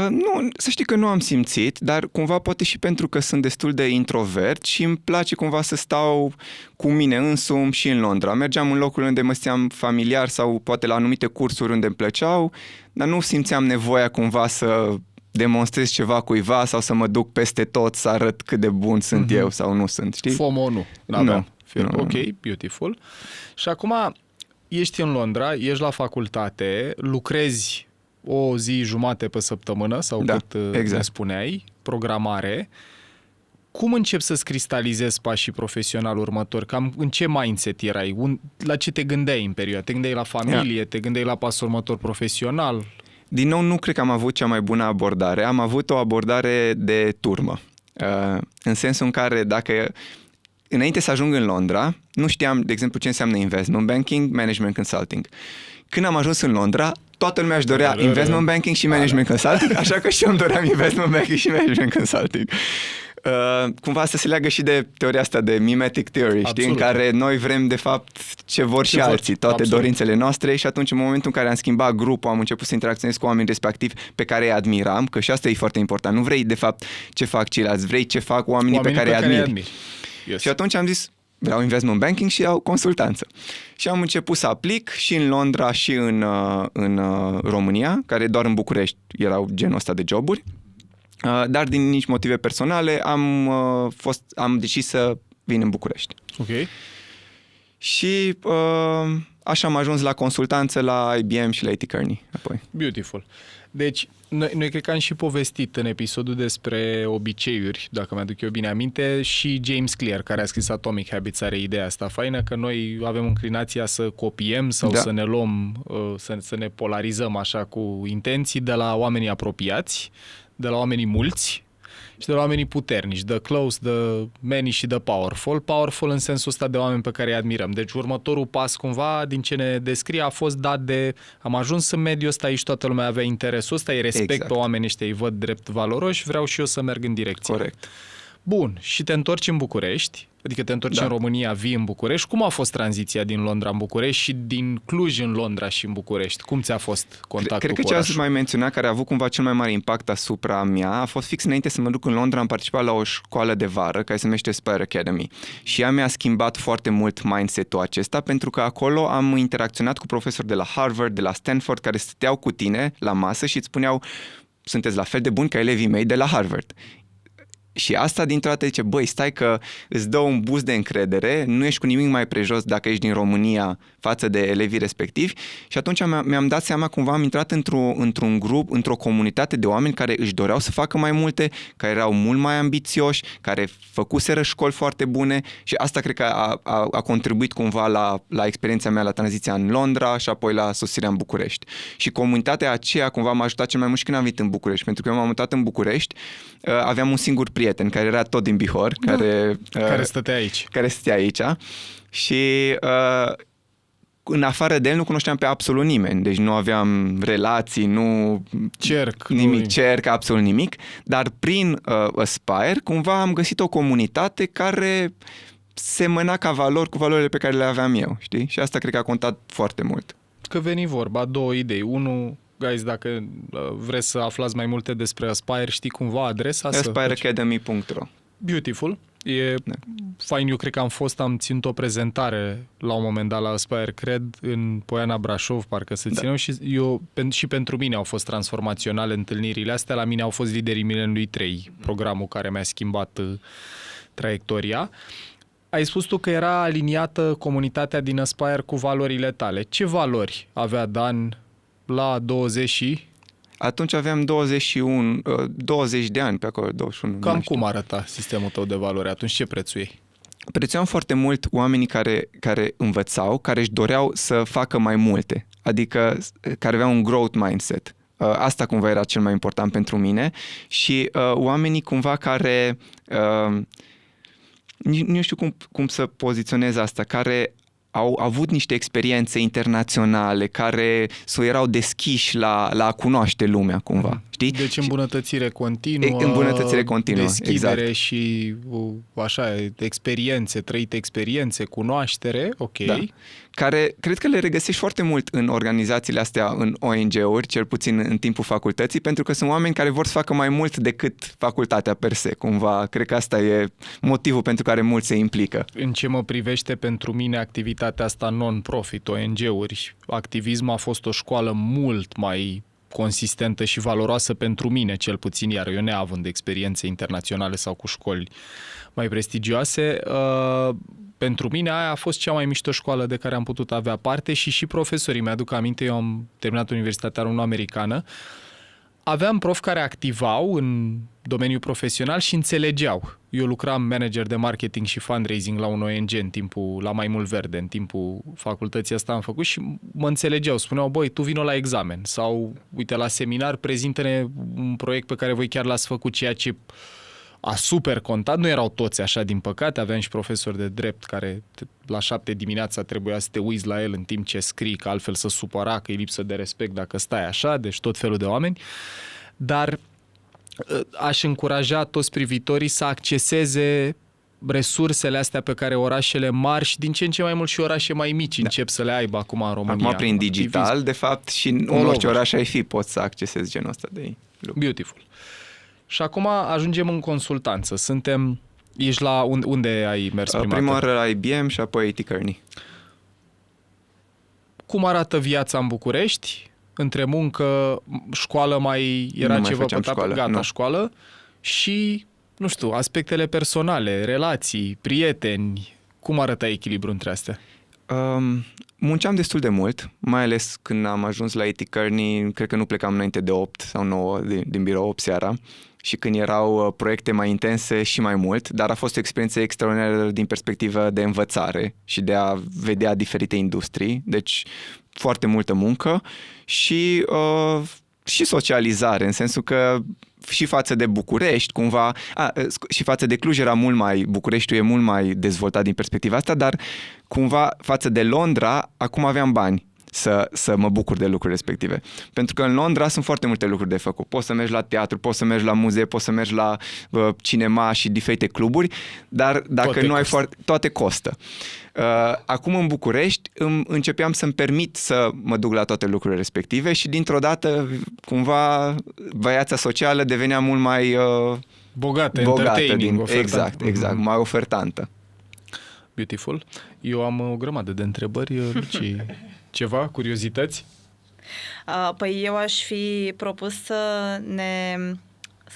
Nu, să știi că nu am simțit, dar cumva poate și pentru că sunt destul de introvert și îmi place cumva să stau cu mine însumi și în Londra. Mergeam în locuri unde mă simțeam familiar sau poate la anumite cursuri unde îmi plăceau, dar nu simțeam nevoia cumva să demonstrez ceva cuiva sau să mă duc peste tot să arăt cât de bun sunt eu sau nu sunt, știi? FOMO nu. Ok, beautiful. Și acum ești în Londra, ești la facultate, lucrezi o zi jumate pe săptămână sau cât ne spuneai, programare. Cum începi să-ți cristalizezi pașii profesionali următori? Cam în ce mindset erai? La ce te gândeai în perioada? Te gândeai la familie? Te gândeai la pasul următor profesional? Din nou, nu cred că am avut cea mai bună abordare. Am avut o abordare de turmă. În sensul în care înainte să ajung în Londra, nu știam, de exemplu, ce înseamnă investment banking, management consulting. Când am ajuns în Londra, toată lumea își dorea investment banking și management consulting, așa că și eu îmi doream investment banking și management consulting. Cumva să se leagă și de teoria asta de mimetic theory, știi? În care noi vrem de fapt ce vor și alții, toate dorințele noastre, și atunci în momentul în care am schimbat grupul, am început să interacționez cu oameni respectivi pe care îi admiram, că și asta e foarte important. Nu vrei de fapt ce fac ceilalți, vrei ce fac oamenii pe care îi admiri. Yes. Și atunci am zis, vreau investment banking și au consultanță. Și am început să aplic și în Londra și în România, care doar în București erau genul ăsta de joburi. Dar din nici motive personale am decis să vin în București. Ok. Și așa am ajuns la consultanță la IBM și la A.T. Kearney apoi. Beautiful. Deci, noi cred că am și povestit în episodul despre obiceiuri, dacă mi-aduc eu bine aminte, și James Clear, care a scris Atomic Habits, are ideea asta faină, că noi avem inclinația să copiem sau să ne luăm, să ne polarizăm așa cu intenții de la oamenii apropiați, de la oamenii mulți și de la oamenii puternici, the close, the many și the powerful. Powerful în sensul ăsta de oameni pe care îi admirăm. Deci următorul pas cumva din ce ne descrie a fost dat de am ajuns în mediul ăsta, aici toată lumea avea interesul ăsta, îi respect pe oamenii ăștia, îi văd drept valoroși, vreau și eu să merg în direcție. Corect. Bun, și te întorci în București, adică te întorci în România, vii în București. Cum a fost tranziția din Londra în București și din Cluj în Londra și în București? Cum ți-a fost contactul Cred că cu ce orașul? ați mai menționat, care a avut cumva cel mai mare impact asupra mea, a fost fix înainte să mă duc în Londra, am participat la o școală de vară care se numește Spire Academy. Și ea mi-a schimbat foarte mult mindset-ul acesta, pentru că acolo am interacționat cu profesori de la Harvard, de la Stanford, care stăteau cu tine la masă și îți spuneau: sunteți la fel de buni ca elevii mei de la Harvard. Și asta dintr-o dată zice, băi, stai că îți dă un boost de încredere, nu ești cu nimic mai prejos dacă ești din România față de elevii respectivi. Și atunci mi-am dat seama, cumva am intrat într-un grup, într-o comunitate de oameni care își doreau să facă mai multe, care erau mult mai ambițioși, care făcuseră școli foarte bune, și asta cred că a contribuit cumva la experiența mea, la tranziția în Londra și apoi la sosirea în București. Și comunitatea aceea cumva m-a ajutat cel mai mult și când am venit în București, pentru că eu m-am mutat în București, aveam un singur prieten care era tot din Bihor, care stătea aici. Care stătea aici și în afară de el nu cunoșteam pe absolut nimeni, deci nu aveam relații, cerc, absolut nimic, dar prin Aspire cumva am găsit o comunitate care semăna ca valori cu valorile pe care le aveam eu, știi? Și asta cred că a contat foarte mult. Că veni vorba, două idei. Unu, guys, dacă vreți să aflați mai multe despre Aspire, știi cumva adresa? aspireacademy.ro. Beautiful. E fain, eu cred că am ținut o prezentare la un moment dat la Aspire, cred, în Poiana Brașov, parcă se țineau, și pentru mine au fost transformaționale întâlnirile astea. La mine au fost Liderii Mileniului 3, programul care mi-a schimbat traiectoria. Ai spus tu că era aliniată comunitatea din Aspire cu valorile tale. Ce valori avea Dan la 20 și... Atunci aveam 20 de ani pe acolo, 21. Cam cum arăta sistemul tău de valori atunci? Ce prețuiei? Prețuiam foarte mult oamenii care învățau, care își doreau să facă mai multe, adică care aveau un growth mindset. Asta cumva era cel mai important pentru mine și oamenii cumva care, nu știu cum să poziționez asta, care au avut niște experiențe internaționale, care erau deschiși la a cunoaște lumea, cumva. Știi? Deci îmbunătățire continuă, deschidere, exact. Și așa, trăite experiențe, cunoaștere, ok. Da. Care cred că le regăsești foarte mult în organizațiile astea, în ONG-uri, cel puțin în timpul facultății, pentru că sunt oameni care vor să facă mai mult decât facultatea per se, cumva. Cred că asta e motivul pentru care mulți se implică. În ce mă privește, pentru mine, activitatea asta non-profit, ONG-uri, activismul a fost o școală mult mai consistentă și valoroasă pentru mine, cel puțin, iar eu neavând experiențe internaționale sau cu școli mai prestigioase, pentru mine aia a fost cea mai mișto școală de care am putut avea parte și profesorii. Mi-aduc aminte, eu am terminat Universitatea Română-Americană, aveam profi care activau în domeniul profesional și înțelegeau. Eu lucram manager de marketing și fundraising la un ONG la Mai Mult Verde, în timpul facultății asta am făcut și mă înțelegeau. Spuneau, băi, tu vino la examen sau, uite, la seminar, prezintă-ne un proiect pe care voi chiar l-ați făcut, ceea ce a super contat. Nu erau toți așa, din păcate, aveam și profesori de drept care la 7 dimineața trebuia să te uiți la el în timp ce scrii, că altfel să supăra, că e lipsă de respect dacă stai așa, deci tot felul de oameni. Dar aș încuraja toți privitorii să acceseze resursele astea pe care orașele mari și din ce în ce mai mult și orașe mai mici încep să le aibă acum în România. Acum prin digital, de fapt, și în orice oraș ai fi, poți să accesezi genul ăsta de lucruri. Beautiful. Și acum ajungem în consultanță. Ești la unde ai mers prima Prima dată? oară la IBM și apoi IT Kearney. Cum arată viața în București? Între muncă, școală era Nu mai ceva făceam pe școală, gata, nu. școală și, nu știu, aspectele personale, relații, prieteni. Cum arăta echilibru între astea? Munceam destul de mult, mai ales când am ajuns la IT Kearney, cred că nu plecam înainte de 8 sau 9 din birou, 8 seara, și când erau proiecte mai intense și mai mult, dar a fost o experiență extraordinară din perspectivă de învățare și de a vedea diferite industrii, deci foarte multă muncă și socializare, în sensul că și față de București, cumva, și față de Cluj Bucureștiul e mult mai dezvoltat din perspectiva asta, dar cumva față de Londra, acum aveam bani să mă bucur de lucruri respective. Pentru că în Londra sunt foarte multe lucruri de făcut. Poți să mergi la teatru, poți să mergi la muzee, poți să mergi la cinema și diferite cluburi, dar dacă nu ai toate costă. Acum în București începeam să-mi permit să mă duc la toate lucrurile respective și dintr-o dată cumva viața socială devenea mult mai bogată exact, mai ofertantă. Beautiful. Eu am o grămadă de întrebări, Luci. Ceva? Curiozități? Păi eu aș fi propus să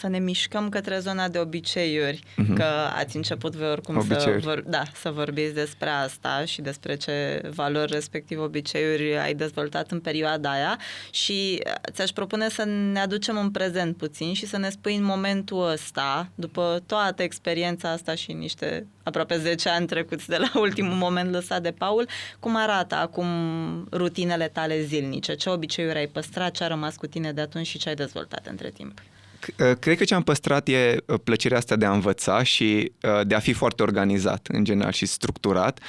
ne mișcăm către zona de obiceiuri, că ați început voi oricum să vorbiți despre asta și despre ce valori, respectiv obiceiuri, ai dezvoltat în perioada aia și ți-aș propune să ne aducem în prezent puțin și să ne spui în momentul ăsta, după toată experiența asta și niște aproape 10 ani trecuți de la ultimul moment lăsat de Paul, cum arată acum rutinele tale zilnice? Ce obiceiuri ai păstrat, ce a rămas cu tine de atunci și ce ai dezvoltat între timp? Cred că ce am păstrat e plăcerea asta de a învăța și de a fi foarte organizat în general și structurat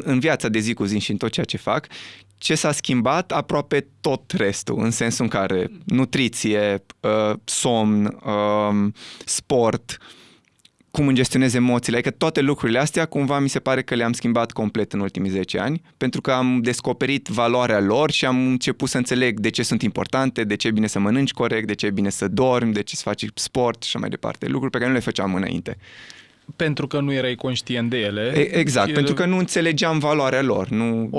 în viața de zi cu zi și în tot ceea ce fac. Ce s-a schimbat? Aproape tot restul, în sensul în care nutriție, somn, sport, cum îmi gestionez emoțiile, adică toate lucrurile astea cumva mi se pare că le-am schimbat complet în ultimii 10 ani, pentru că am descoperit valoarea lor și am început să înțeleg de ce sunt importante, de ce e bine să mănânci corect, de ce e bine să dormi, de ce să faci sport și așa mai departe, lucruri pe care nu le făceam înainte. Pentru că nu erai conștient de ele. Exact, pentru că nu înțelegeam valoarea lor. Nu...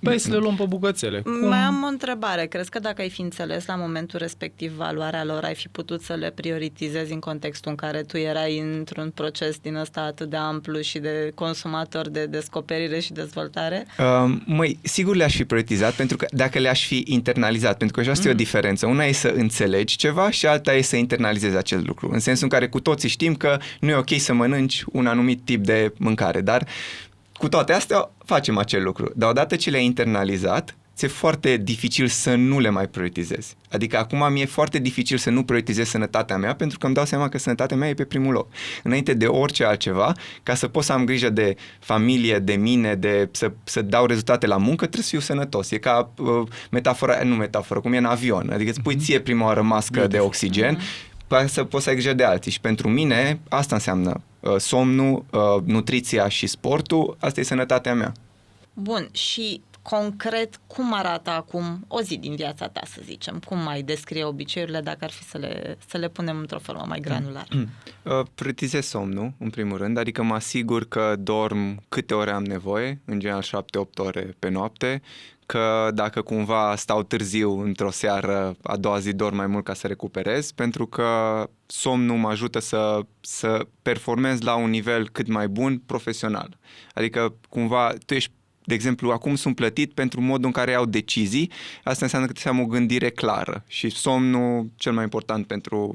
Păi să le luăm pe bucățele. Mai am o întrebare. Crezi că dacă ai fi înțeles la momentul respectiv valoarea lor, ai fi putut să le prioritizezi în contextul în care tu erai într-un proces din ăsta atât de amplu și de consumator de descoperire și dezvoltare? Sigur le-aș fi prioritizat, pentru că dacă le-aș fi internalizat, pentru că și asta e o diferență. Una e să înțelegi ceva și alta e să internalizezi acel lucru. În sensul în care cu toții știm că nu e ok să mănânci un anumit tip de mâncare, dar cu toate astea facem acel lucru. Dar odată ce le-ai internalizat, ți-e foarte dificil să nu le mai prioritizezi. Adică acum mi-e foarte dificil să nu prioritizez sănătatea mea, pentru că îmi dau seama că sănătatea mea e pe primul loc. Înainte de orice altceva, ca să pot să am grijă de familie, de mine, să dau rezultate la muncă, trebuie să fiu sănătos. E ca metaforă, cum e în avion. Adică îți pui ție prima oară mască de oxigen, să poți să ai grijă de alții. Și pentru mine asta înseamnă somnul, nutriția și sportul, asta e sănătatea mea. Bun, și concret, cum arată acum o zi din viața ta, să zicem? Cum mai descrie obiceiurile, dacă ar fi să le punem într-o formă mai granulară? Prioritizez somnul, în primul rând, adică mă asigur că dorm câte ore am nevoie, în general 7-8 ore pe noapte, că dacă cumva stau târziu într-o seară, a doua zi dorm mai mult ca să recuperez, pentru că somnul mă ajută să performez la un nivel cât mai bun profesional. Adică cumva tu ești, de exemplu, acum sunt plătit pentru modul în care iau decizii, asta înseamnă că trebuie să am o gândire clară și somnul cel mai important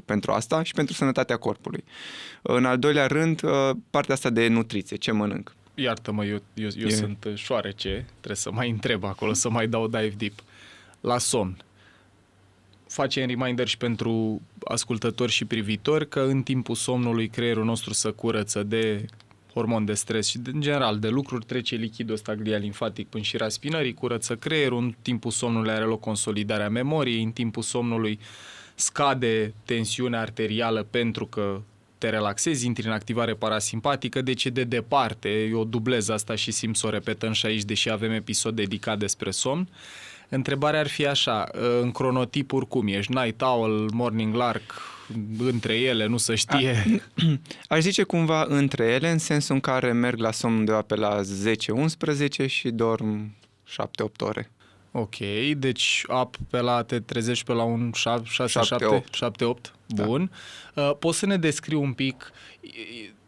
pentru asta și pentru sănătatea corpului. În al doilea rând, partea asta de nutriție, ce mănânc. Iartă-mă, eu sunt șoarece, trebuie să mai întreb acolo, să mai dau dive deep. La somn, facem reminder și pentru ascultători și privitori că în timpul somnului creierul nostru se curăță de hormon de stres și în general de lucruri, trece lichidul ăsta glial-limfatic până și spinării, curăță creierul, în timpul somnului are loc consolidarea memoriei, în timpul somnului scade tensiunea arterială pentru că te relaxezi, intri în activare parasimpatică, deci e de departe. Eu dublez asta și simt să o repetăm și aici, deși avem episod dedicat despre somn. Întrebarea ar fi așa, în cronotipuri cum ești? Night owl, morning lark, între ele, nu se știe? Aș zice cumva între ele, în sensul în care merg la somn undeva pe la 10-11 și dorm 7-8 ore. Ok, deci te trezești pe la un 7-8? Bun. Da. Poți să ne descrii un pic,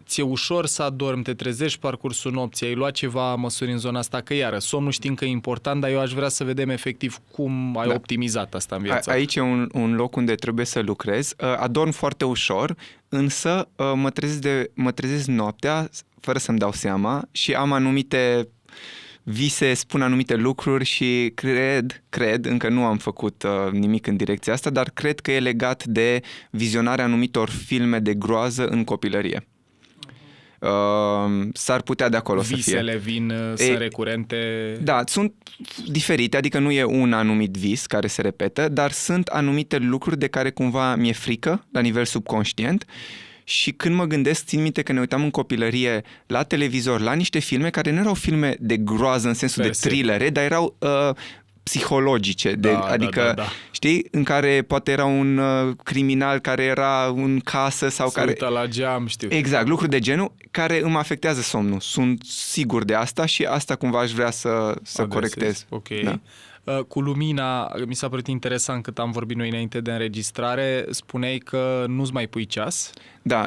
ți-e ușor să adormi, te trezești parcursul nopții, ai luat ceva măsuri în zona asta, că iară, somnul știm că e important, dar eu aș vrea să vedem efectiv cum ai optimizat asta în viața. Aici e un loc unde trebuie să lucrez. Adorm foarte ușor, însă mă trezesc noaptea fără să-mi dau seama și am anumite vise, spun anumite lucruri și cred, încă nu am făcut nimic în direcția asta, dar cred că e legat de vizionarea anumitor filme de groază în copilărie. S-ar putea de acolo să fie. Visele vin, sunt recurente? Da, sunt diferite, adică nu e un anumit vis care se repetă, dar sunt anumite lucruri de care cumva mi-e frică la nivel subconștient. Și când mă gândesc, țin minte că ne uitam în copilărie la televizor, la niște filme care nu erau filme de groază în sensul de thrillere, dar erau psihologice, adică, știi, în care poate era un criminal care era în casă sau care... uită la geam, știu. Exact, lucruri de genul care îmi afectează somnul. Sunt sigur de asta și asta cumva aș vrea să corectez. Ok. Da. Cu lumina, mi s-a părut interesant cât am vorbit noi înainte de înregistrare, spuneai că nu-ți mai pui ceas? Da,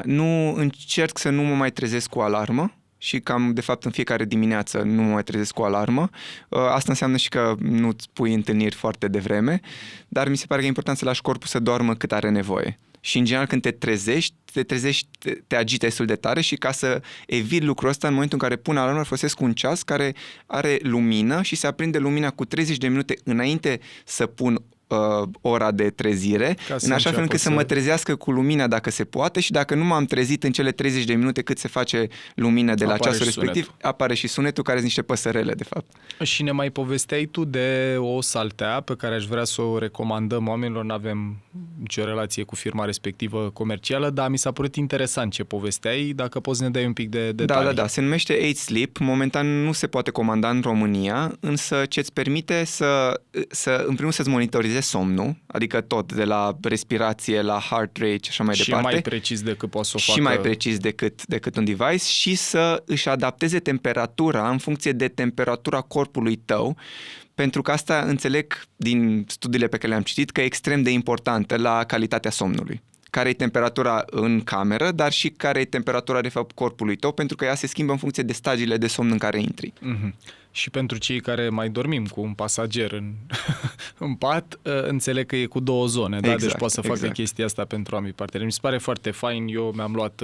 încerc să nu mă mai trezesc cu alarmă și cam, de fapt, în fiecare dimineață nu mă mai trezesc cu alarmă. Asta înseamnă și că nu-ți pui întâlniri foarte devreme, dar mi se pare că e important să lași corpul să doarmă cât are nevoie. Și, în general, când te trezești, te agite destul de tare și ca să evit lucrul ăsta, în momentul în care pun alarmă, folosesc un ceas care are lumină și se aprinde lumina cu 30 de minute înainte să pun ora de trezire, în așa fel încât să mă trezească cu lumina dacă se poate și dacă nu m-am trezit în cele 30 de minute cât se face lumină de la ceasul respectiv, apare și sunetul, care sunt niște păsărele, de fapt. Și ne mai povesteai tu de o saltea pe care aș vrea să o recomandăm oamenilor, n-avem nicio relație cu firma respectivă comercială, dar mi s-a părut interesant ce povesteai, dacă poți ne dai un pic de detalii. Da, se numește 8 Sleep, momentan nu se poate comanda în România, însă ce îți permite în primul să-ți monitorizezi somnul, adică tot, de la respirație, la heart rate și așa mai departe. Și mai precis decât poți să o facă. Și mai precis decât un device și să își adapteze temperatura în funcție de temperatura corpului tău, pentru că asta înțeleg din studiile pe care le-am citit că e extrem de importantă la calitatea somnului. Care e temperatura în cameră, dar și care e temperatura, de fapt, corpului tău, pentru că ea se schimbă în funcție de stagiile de somn în care intri. Mm-hmm. Și pentru cei care mai dormim cu un pasager în pat, înțeleg că e cu 2 zone, da? Deci poate să facă chestia asta pentru ambii parteneri. Mi se pare foarte fain, eu mi-am luat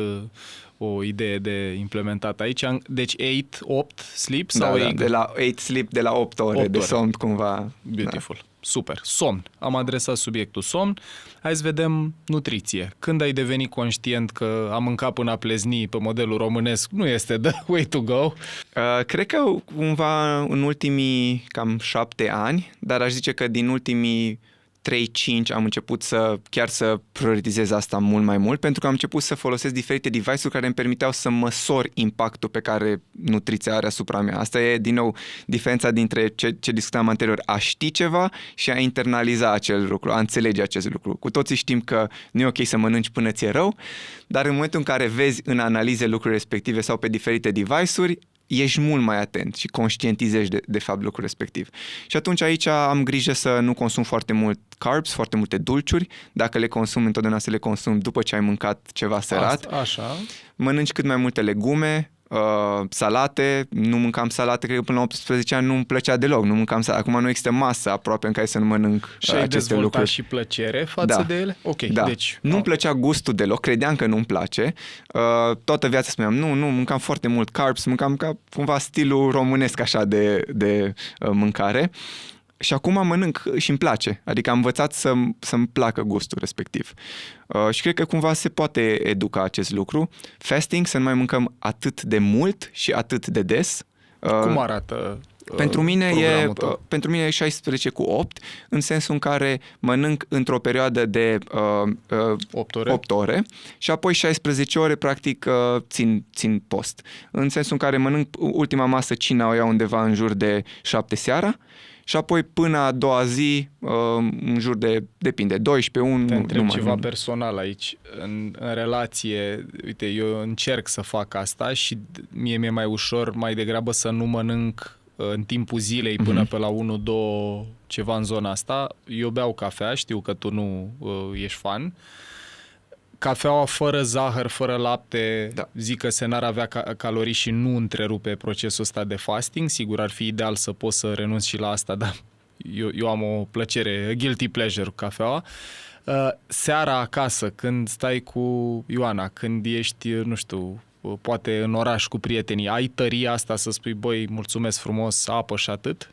o idee de implementat aici. Deci 8 sleep sau 8? De la 8 sleep, de la 8 ore de somn, cumva. Beautiful. Da. Super. Somn. Am adresat subiectul somn. Hai să vedem nutriție. Când ai devenit conștient că a mâncat până a plezni pe modelul românesc nu este the way to go? Cred că cumva în ultimii cam 7 ani, dar aș zice că din ultimii 3-5 am început să prioritizez asta mult mai mult, pentru că am început să folosesc diferite device-uri care îmi permiteau să măsor impactul pe care nutriția are asupra mea. Asta e, din nou, diferența dintre ce discutam anterior, a ști ceva și a internaliza acel lucru, a înțelege acest lucru. Cu toții știm că nu e ok să mănânci până ți-e rău, dar în momentul în care vezi în analize lucruri respective sau pe diferite device-uri, ești mult mai atent și conștientizezi de fapt lucrul respectiv. Și atunci aici am grijă să nu consum foarte mult carbs, foarte multe dulciuri. Dacă le consum, întotdeauna să le consum după ce ai mâncat ceva sărat. Așa. Mănânci cât mai multe legume, salate. Nu mâncam salate, cred că până la 18 ani nu-mi plăcea deloc. Nu mâncam salate. Acum nu există masă aproape în care să nu mănânc și aceste lucruri. Și plăcere față de ele? Ok, da. Deci... Nu-mi plăcea gustul deloc, credeam că nu-mi place. Toată viața spuneam, nu, mâncam foarte mult carbs, mâncam ca cumva stilul românesc așa de mâncare. Și acum mănânc și îmi place. Adică am învățat să-mi placă gustul respectiv. Și cred că cumva se poate educa acest lucru. Fasting, să nu mai mâncăm atât de mult și atât de des. Cum arată Pentru mine programul tău? e 16 cu 8, în sensul în care mănânc într-o perioadă de 8 ore și apoi 16 ore practic țin post. În sensul în care mănânc ultima masă, cina, o iau undeva în jur de 7 seara și apoi până a doua zi în jur de, depinde, 12, 1. Te întreb ceva personal aici. În relație, uite, eu încerc să fac asta și mie mi-e mai ușor mai degrabă să nu mănânc în timpul zilei până pe la 1-2, ceva în zona asta. Eu beau cafea, știu că tu nu ești fan. Cafeaua fără zahăr, fără lapte, zic că se n-ar avea calorii și nu întrerupe procesul ăsta de fasting. Sigur, ar fi ideal să poți să renunți și la asta, dar eu am o plăcere, guilty pleasure cu cafeaua. Seara acasă, când stai cu Ioana, când ești, nu știu, poate în oraș cu prietenii, ai tăria asta să spui, băi, mulțumesc frumos, apă și atât?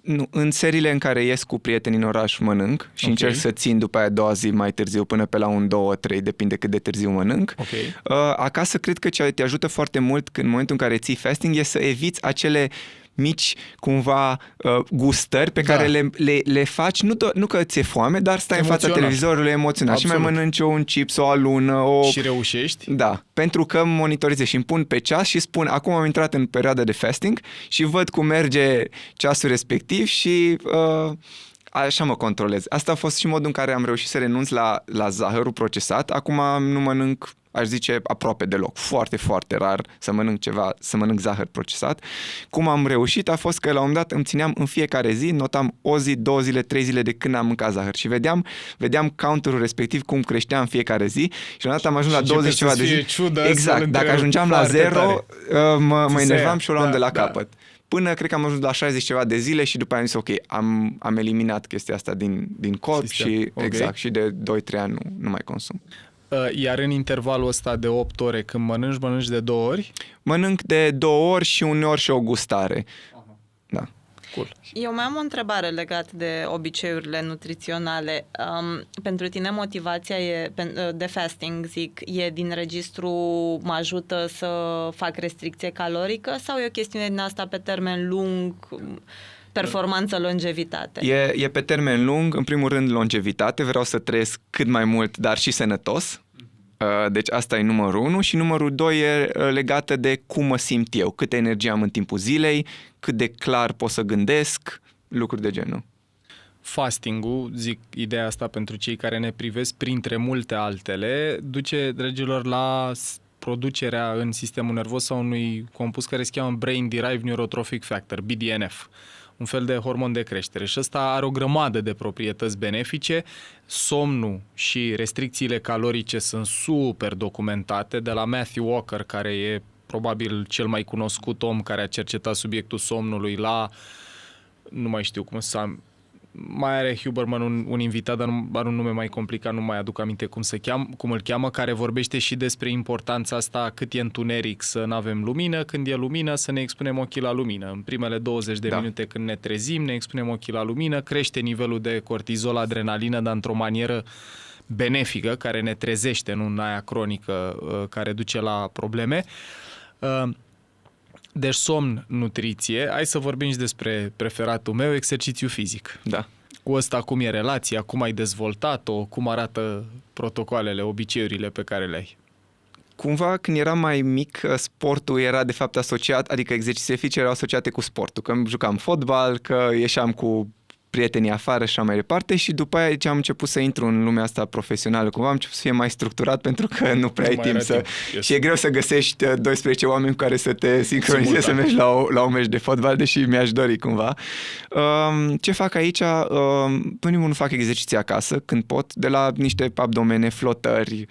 Nu, în seriile în care ies cu prietenii în oraș mănânc și încerc să țin după aia a doua zi mai târziu până pe la 1, 2, 3, depinde cât de târziu mănânc. Acasă cred că ce te ajută foarte mult în momentul în care ții fasting e să eviți acele mici, cumva, gustări pe care le faci, nu că ți-e foame, dar stai în fața televizorului emoționat și mai mănânci un chips, o alună, Și reușești? Da, pentru că monitorizez și îmi pun pe ceas și spun, acum am intrat în perioada de fasting și văd cum merge ceasul respectiv și așa mă controlez. Asta a fost și modul în care am reușit să renunț la zahărul procesat. Acum nu mănânc, aș zice, aproape deloc. Foarte, foarte rar să mănânc zahăr procesat. Cum am reușit a fost că la un moment dat îmi țineam în fiecare zi, notam o zi, 2 zile, 3 zile de când am mâncat zahăr și vedeam counterul respectiv cum creștea în fiecare zi și la un dat am ajuns la 20 ceva de zi. Exact, dacă ajungeam la 0, mă enervam și o luam de la capăt. Până cred că am ajuns la 60 ceva de zile și după aia am zis, ok, am eliminat chestia asta din corp și exact, și de 2-3 ani nu mai consum. Iar în intervalul ăsta de 8 ore, când mănânci de 2 ori? Mănânc de 2 ori și uneori și o gustare. Da. Cool. Eu mai am o întrebare legată de obiceiurile nutriționale. Pentru tine motivația de fasting, zic, e din registru mă ajută să fac restricție calorică sau e o chestiune din asta pe termen lung, performanță, longevitate? E pe termen lung, în primul rând longevitate, vreau să trăiesc cât mai mult, dar și sănătos. Deci asta e numărul 1 și numărul 2 e legată de cum mă simt eu, câtă energie am în timpul zilei, cât de clar pot să gândesc, lucruri de genul. Fasting-ul, zic ideea asta pentru cei care ne privesc, printre multe altele, duce, dragilor, la producerea în sistemul nervos a unui compus care se cheamă Brain Derived Neurotrophic Factor, BDNF. Un fel de hormon de creștere și ăsta are o grămadă de proprietăți benefice. Somnul și restricțiile calorice sunt super documentate, de la Matthew Walker, care e probabil cel mai cunoscut om care a cercetat subiectul somnului, la, nu mai știu cum să... Mai are Huberman un invitat, dar are un nume mai complicat, nu mai aduc aminte cum îl cheamă, care vorbește și despre importanța asta, cât e întuneric să nu avem lumină, când e lumină să ne expunem ochii la lumină. În primele 20 de minute când ne trezim, ne expunem ochii la lumină, crește nivelul de cortizol, adrenalină, dar într-o manieră benefică, care ne trezește, nu în aia cronică care duce la probleme. Deci somn, nutriție. Hai să vorbim și despre preferatul meu, exercițiu fizic. Da. Cu ăsta cum e relația, cum ai dezvoltat-o, cum arată protocoalele, obiceiurile pe care le ai? Cumva, când eram mai mic, sportul era de fapt asociat, adică exercițiile fizice erau asociate cu sportul. Că jucam fotbal, că ieșeam cu prietenii afară și așa mai departe și după aia am început să intru în lumea asta profesională, cumva am început să fie mai structurat pentru că nu prea ai timp să... Și e greu să găsești 12 oameni cu care să te sincronizezi, să mergi la un meci de fotbal, deși mi-aș dori cumva. Ce fac aici? Primul nu fac exerciții acasă când pot, de la niște abdomene, flotări,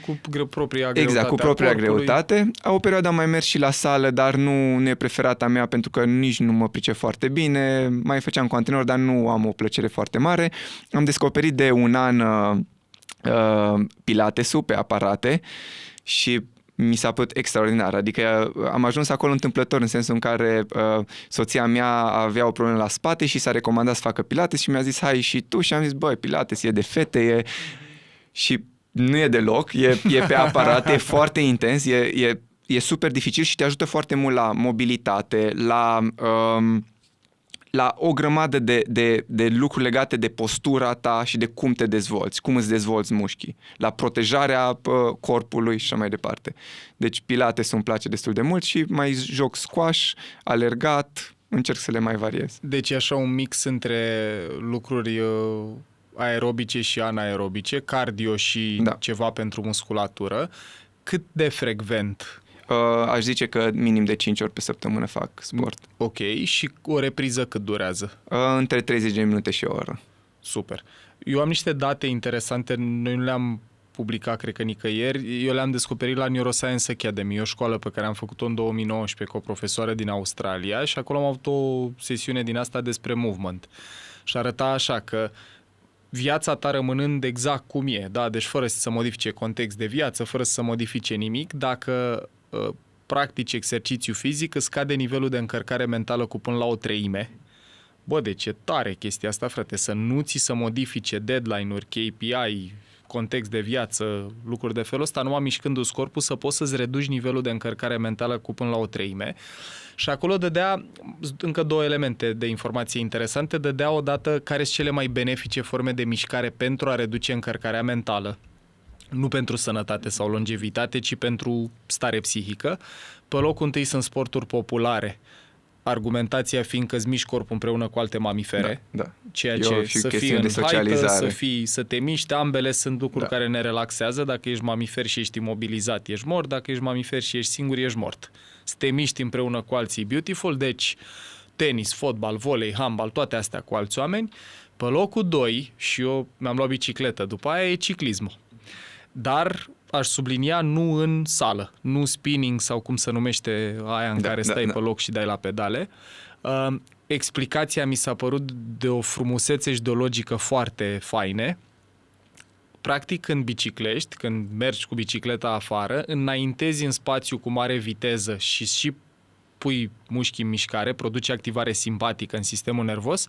cu propria greutate. Exact, cu propria greutate. O perioadă am mai mers și la sală, dar nu e preferata mea pentru că nici nu mă pricep foarte bine. Mai făceam cu antrenor, dar nu am o plăcere foarte mare. Am descoperit de un an pilatesul pe aparate și mi s-a părut extraordinar. Adică am ajuns acolo întâmplător, în sensul în care soția mea avea o problemă la spate și s-a recomandat să facă pilates și mi-a zis, hai și tu, și am zis, băi, pilates e de fete, și nu e deloc, e pe aparat, e foarte intens, e super dificil și te ajută foarte mult la mobilitate, la o grămadă de lucruri legate de postura ta și de cum te dezvolți, cum îți dezvolți mușchii, la protejarea corpului și așa mai departe. Deci Pilates îmi place destul de mult și mai joc squash, alergat, încerc să le mai variez. Deci e așa un mix între lucruri aerobice și anaerobice, cardio și ceva pentru musculatură. Cât de frecvent? Aș zice că minim de 5 ori pe săptămână fac sport. Ok, și o repriză cât durează? Între 30 de minute și o oră. Super. Eu am niște date interesante, noi nu le-am publicat, cred că nicăieri. Eu le-am descoperit la Neuroscience Academy, o școală pe care am făcut-o în 2019 cu o profesoară din Australia și acolo am avut o sesiune din asta despre movement. Și arăta așa că viața ta rămânând exact cum e, da? Deci fără să se modifice context de viață, fără să se modifice nimic, dacă practici exercițiu fizic, îți scade nivelul de încărcare mentală cu până la 1/3. Bă, deci e tare chestia asta, frate, să nu ți se modifice deadline-uri, KPI, context de viață, lucruri de felul ăsta, numai mișcându-ți corpul să poți să-ți reduci nivelul de încărcare mentală cu până la 1/3. Și acolo dădea încă 2 elemente de informație interesante. Dădea odată care sunt cele mai benefice forme de mișcare pentru a reduce încărcarea mentală. Nu pentru sănătate sau longevitate, ci pentru stare psihică. Pe locul întâi sunt sporturi populare. Argumentația fiind că îți miști corpul împreună cu alte mamifere, ceea ce să fii în haită, să te miști, ambele sunt lucruri care ne relaxează. Dacă ești mamifer și ești imobilizat, ești mort. Dacă ești mamifer și ești singur, ești mort. Să te miști împreună cu alții, beautiful. Deci tenis, fotbal, volei, handbal, toate astea cu alți oameni. Pe locul 2, și eu mi-am luat bicicletă după aia, e ciclismul. Dar aș sublinia nu în sală, nu spinning sau cum se numește aia în care stai pe loc și dai la pedale. Explicația mi s-a părut de o frumusețe și de o logică foarte faine. Practic, când biciclești, când mergi cu bicicleta afară, înaintezi în spațiu cu mare viteză și pui mușchii în mișcare, produci activare simpatică în sistemul nervos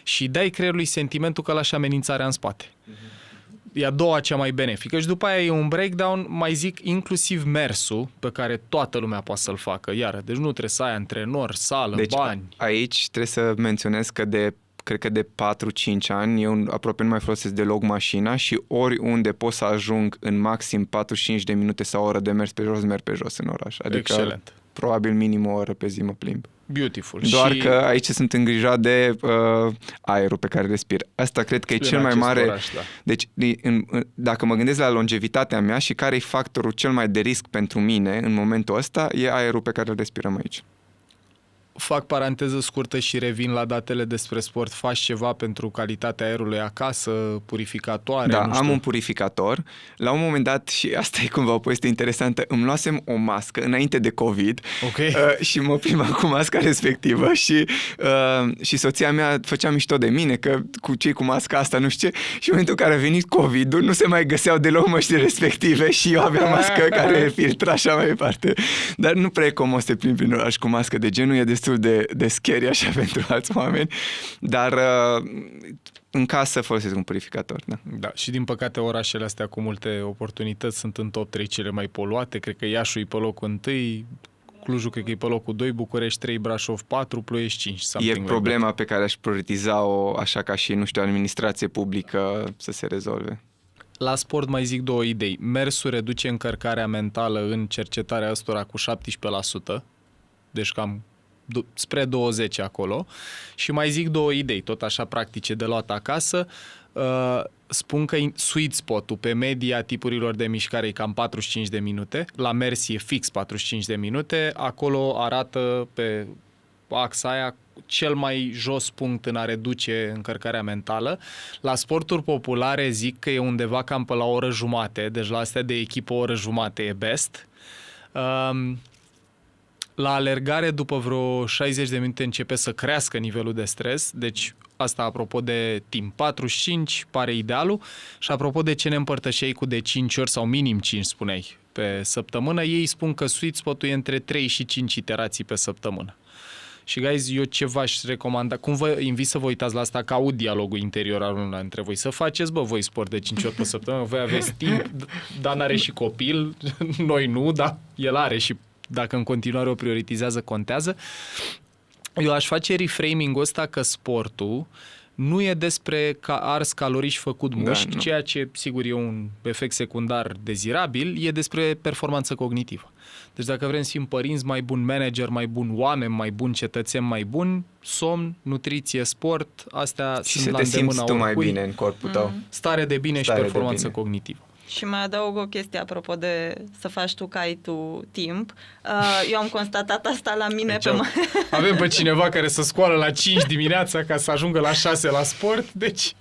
și dai creierului sentimentul că lași amenințarea în spate. E a doua cea mai benefică și după aia e un breakdown, mai zic, inclusiv mersul pe care toată lumea poate să-l facă. Iară, deci nu trebuie să ai antrenor, sală, bani. Aici trebuie să menționez că cred că de 4-5 ani eu aproape nu mai folosesc deloc mașina și oriunde pot să ajung în maxim 45 de minute sau o oră de mers pe jos, merg pe jos în oraș. Adică excelent. Probabil minim o oră pe zi mă plimb. Beautiful. Doar că aici sunt îngrijorat de aerul pe care respir. Asta cred că e cel mai mare... Oraș, da. Deci, dacă mă gândesc la longevitatea mea și care e factorul cel mai de risc pentru mine în momentul ăsta, e aerul pe care îl respirăm aici. Fac paranteză scurtă și revin la datele despre sport. Faci ceva pentru calitatea aerului acasă, purificatoare? Da, nu știu. am un purificator. La un moment dat, și asta e cumva o poveste interesantă, îmi luasem o mască înainte de COVID și mă plimbam cu masca respectivă și soția mea făcea mișto de mine că cu cei cu masca asta, nu știu ce, și în momentul în care a venit COVID-ul nu se mai găseau deloc măștile respective și eu aveam mască care filtra așa mai departe. Dar nu prea e comos să te plimbi prin oraș cu mască de genul, e destul de scary așa pentru alți oameni, dar în casă folosesc un purificator. Da, și din păcate orașele astea cu multe oportunități sunt în top 3 cele mai poluate. Cred că Iașul e pe locul 1, Clujul cred că e pe locul 2, București 3, Brașov 4, Ploiești 5. E problema pe care aș prioritiza-o așa ca și, nu știu, administrație publică să se rezolve. La sport mai zic 2 idei. Mersul reduce încărcarea mentală în cercetarea ăstora cu 17%, deci cam spre 20 acolo. Și mai zic 2 idei, tot așa practice de luat acasă. Spun că sweet spot-ul pe media tipurilor de mișcare e cam 45 de minute. La mers e fix 45 de minute. Acolo arată pe axa aia cel mai jos punct în a reduce încărcarea mentală. La sporturi populare zic că e undeva cam pe la o oră jumate, deci la astea de echipă o oră jumate e best. La alergare, după vreo 60 de minute începe să crească nivelul de stres, deci asta apropo de timp. 45 pare idealul și apropo de ce ne împărtășeai cu de 5 ori sau minim 5, spuneai, pe săptămână, ei spun că sweet spot-ul e între 3 și 5 iterații pe săptămână. Și, guys, eu ce v-aș recomanda, cum vă invit să vă uitați la asta, că aud dialogul interior al unul dintre voi, să faceți, voi sport de 5 ori pe săptămână, voi aveți timp, dar n-are și copil, noi nu, dar el are și dacă în continuare o prioritizează, contează. Eu aș face reframing-ul ăsta că sportul nu e despre ars calorii și făcut mușchi, ceea ce, sigur, e un efect secundar dezirabil, e despre performanță cognitivă. Deci dacă vrem să fim părinți mai buni, manager mai buni, oameni mai buni, cetățeni mai buni, somn, nutriție, sport, astea și sunt la să te îndemâna simți tu mai oricui. bine în corpul tău. Stare de bine și performanță cognitivă. Și mai adaug o chestie apropo de să faci tu că ai tu timp. Eu am constatat asta la mine. Deci avem pe cineva care să scoală la 5 dimineața ca să ajungă la 6 la sport, deci...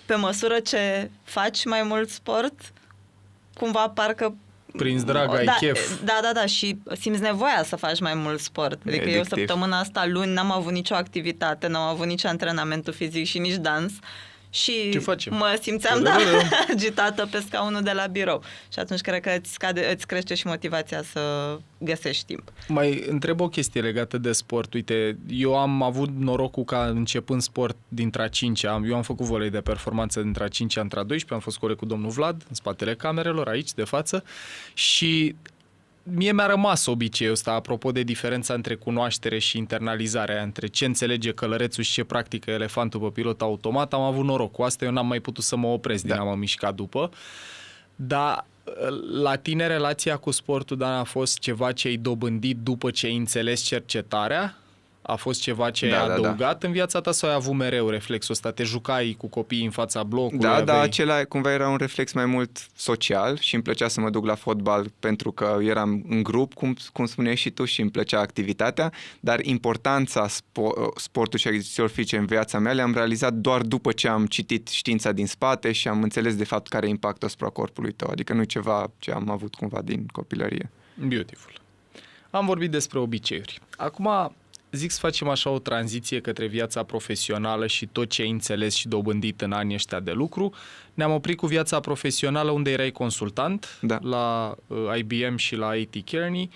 Pe măsură ce faci mai mult sport, cumva parcă... Prinzi drag, ai chef. Da, și simți nevoia să faci mai mult sport. Adică eu săptămâna asta, luni, n-am avut nicio activitate, n-am avut nici antrenamentul fizic și nici dans. Și mă simțeam agitată pe scaunul de la birou. Și atunci cred că îți crește și motivația să găsești timp. Mai întreb o chestie legată de sport. Uite, eu am avut norocul ca începând sport dintre a 5-a, eu am făcut volei de performanță dintre a 5-a între a 12-a, am fost coleg cu domnul Vlad în spatele camerelor, aici, de față, și mie mi-a rămas obiceiul ăsta, apropo de diferența între cunoaștere și internalizare, între ce înțelege călărețul și ce practică elefantul pe pilot automat. Am avut noroc cu asta, eu n-am mai putut să mă opresc din a mă mișca după. Dar la tine relația cu sportul, Dan, a fost ceva ce ai dobândit după ce ai înțeles cercetarea? A fost ceva ce ai adăugat în viața ta sau ai avut mereu reflexul ăsta? Te jucai cu copiii în fața blocului? Da, acela cumva era un reflex mai mult social și îmi plăcea să mă duc la fotbal pentru că eram în grup, cum spuneai și tu, și îmi plăcea activitatea, dar importanța sportului și exercițiilor fizice în viața mea le-am realizat doar după ce am citit știința din spate și am înțeles de fapt care e impactul asupra corpului tău, adică nu e ceva ce am avut cumva din copilărie. Beautiful. Am vorbit despre obiceiuri. Acum zic să facem așa o tranziție către viața profesională și tot ce ai înțeles și dobândit în anii ăștia de lucru. Ne-am oprit cu viața profesională unde erai consultant la IBM și la IT Kearney.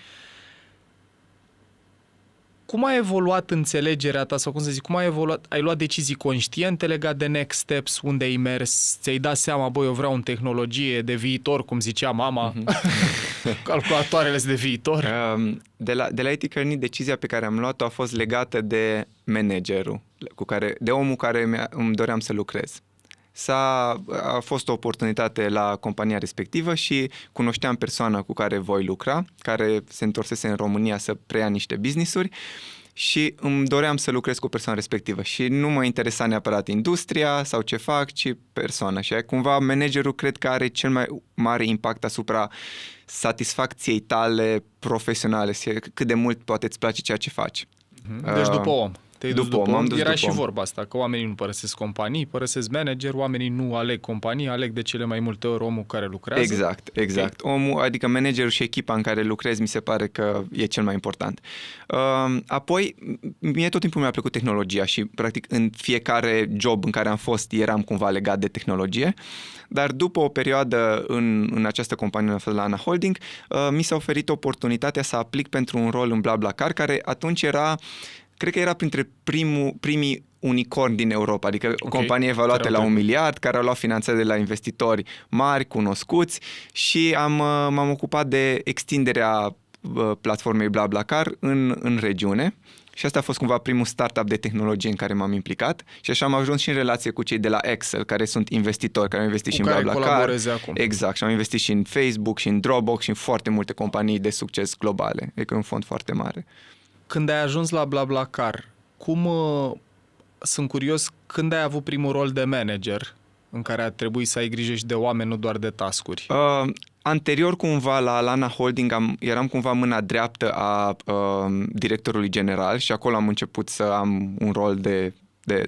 Cum a evoluat înțelegerea ta sau cum să zic, cum a evoluat? Ai luat decizii conștiente legate de next steps, unde ai mers? Ți-ai dat seama, eu vreau în tehnologie de viitor, cum zicea mama, calculatoarele de viitor? De la IT Kearney, decizia pe care am luat-o a fost legată de managerul, de omul care îmi doream să lucrez. A fost o oportunitate la compania respectivă și cunoșteam persoana cu care voi lucra, care se întorsese în România să preia niște business-uri și îmi doream să lucrez cu persoana respectivă și nu mă interesa neapărat industria sau ce fac, ci persoana. Și cumva managerul cred că are cel mai mare impact asupra satisfacției tale profesionale, cât de mult poate îți place ceea ce faci. Deci după om. Era și om. vorba asta, că oamenii nu părăsesc companii, părăsesc manager, oamenii nu aleg companii, aleg de cele mai multe ori omul care lucrează. Exact. Omul, adică managerul și echipa în care lucrezi, mi se pare că e cel mai important. Apoi, mie tot timpul mi-a plăcut tehnologia și practic în fiecare job în care am fost eram cumva legat de tehnologie, dar după o perioadă în această companie la ANA Holding, mi s-a oferit oportunitatea să aplic pentru un rol în BlaBlaCar, care atunci cred că era printre primii unicorni din Europa, adică o companie evaluată la 1 miliard, care au luat finanțări de la investitori mari, cunoscuți și m-am ocupat de extinderea platformei BlaBlaCar în regiune. Și asta a fost cumva primul startup de tehnologie în care m-am implicat și așa am ajuns și în relație cu cei de la Excel, care sunt investitori, care au investit și în BlaBlaCar. Exact, și am investit și în Facebook, și în Dropbox, și în foarte multe companii de succes globale. Adică un fond foarte mare. Când ai ajuns la BlaBlaCar, sunt curios, când ai avut primul rol de manager în care a trebuit să ai grijă și de oameni, nu doar de task-uri? Anterior cumva la ANA Holding eram cumva mâna dreaptă a directorului general și acolo am început să am un rol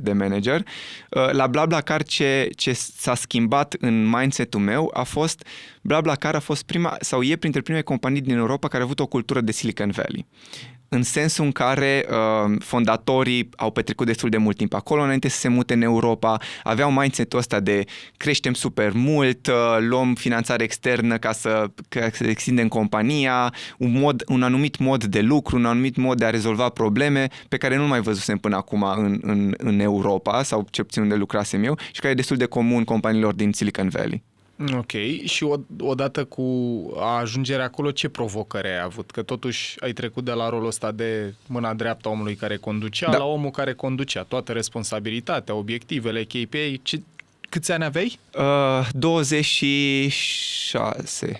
de manager. La BlaBlaCar ce s-a schimbat în mindset-ul meu a fost, BlaBlaCar a fost prima sau e printre primele companii din Europa care a avut o cultură de Silicon Valley. În sensul în care fondatorii au petrecut destul de mult timp acolo înainte să se mute în Europa, aveau mindset-ul ăsta de creștem super mult, luăm finanțare externă ca să extindem compania, un anumit mod de lucru, un anumit mod de a rezolva probleme pe care nu mai văzusem până acum în Europa sau ce puțin unde lucrasem eu și care e destul de comun companiilor din Silicon Valley. Ok. Și odată cu ajungerea acolo, ce provocări ai avut? Că totuși ai trecut de la rolul ăsta de mâna dreaptă a omului care conducea la omul care conducea. Toată responsabilitatea, obiectivele, KPI. Câți ani aveai? 26. 25-26.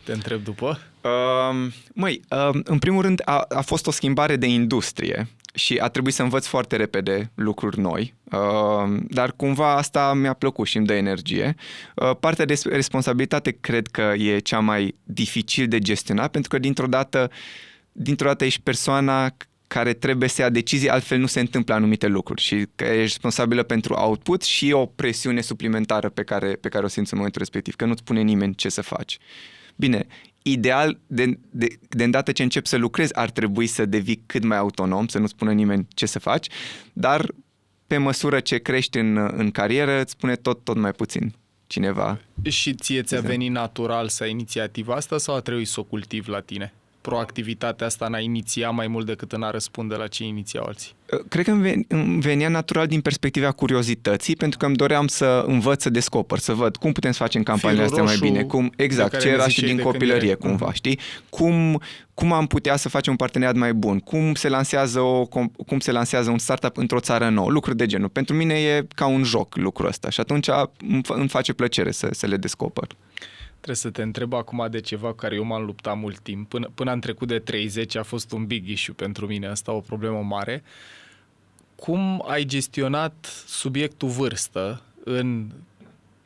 Te întreb după. În primul rând a fost o schimbare de industrie și a trebuit să învăț foarte repede lucruri noi, dar cumva asta mi-a plăcut și îmi dă energie. Partea de responsabilitate cred că e cea mai dificil de gestionat, pentru că dintr-o dată ești persoana care trebuie să ia decizii, altfel nu se întâmplă anumite lucruri și că ești responsabilă pentru output și o presiune suplimentară pe care o simți în momentul respectiv, că nu-ți spune nimeni ce să faci. Bine, ideal, de îndată ce începi să lucrezi, ar trebui să devii cât mai autonom, să nu-ți spună nimeni ce să faci, dar pe măsură ce crești în carieră, îți spune tot mai puțin cineva. Și ție ți-a venit natural să ai inițiativa asta sau a trebuit să o cultivi la tine? Proactivitatea asta n-a inițiat mai mult decât în a răspunde la ce inițiau alții? Cred că îmi venea natural din perspectiva curiozității, pentru că îmi doream să învăț, să descoper, să văd cum putem să facem campaniile astea mai bine. Exact, ce era și din copilărie cumva, știi? Cum am putea să facem un parteneriat mai bun? Cum se lansează un startup într-o țară nouă? Lucruri de genul. Pentru mine e ca un joc lucrul ăsta și atunci îmi face plăcere să le descoper. Trebuie să te întreb acum de ceva cu care eu m-am luptat mult timp. Până am trecut de 30 a fost un big issue pentru mine, asta o problemă mare. Cum ai gestionat subiectul vârstă în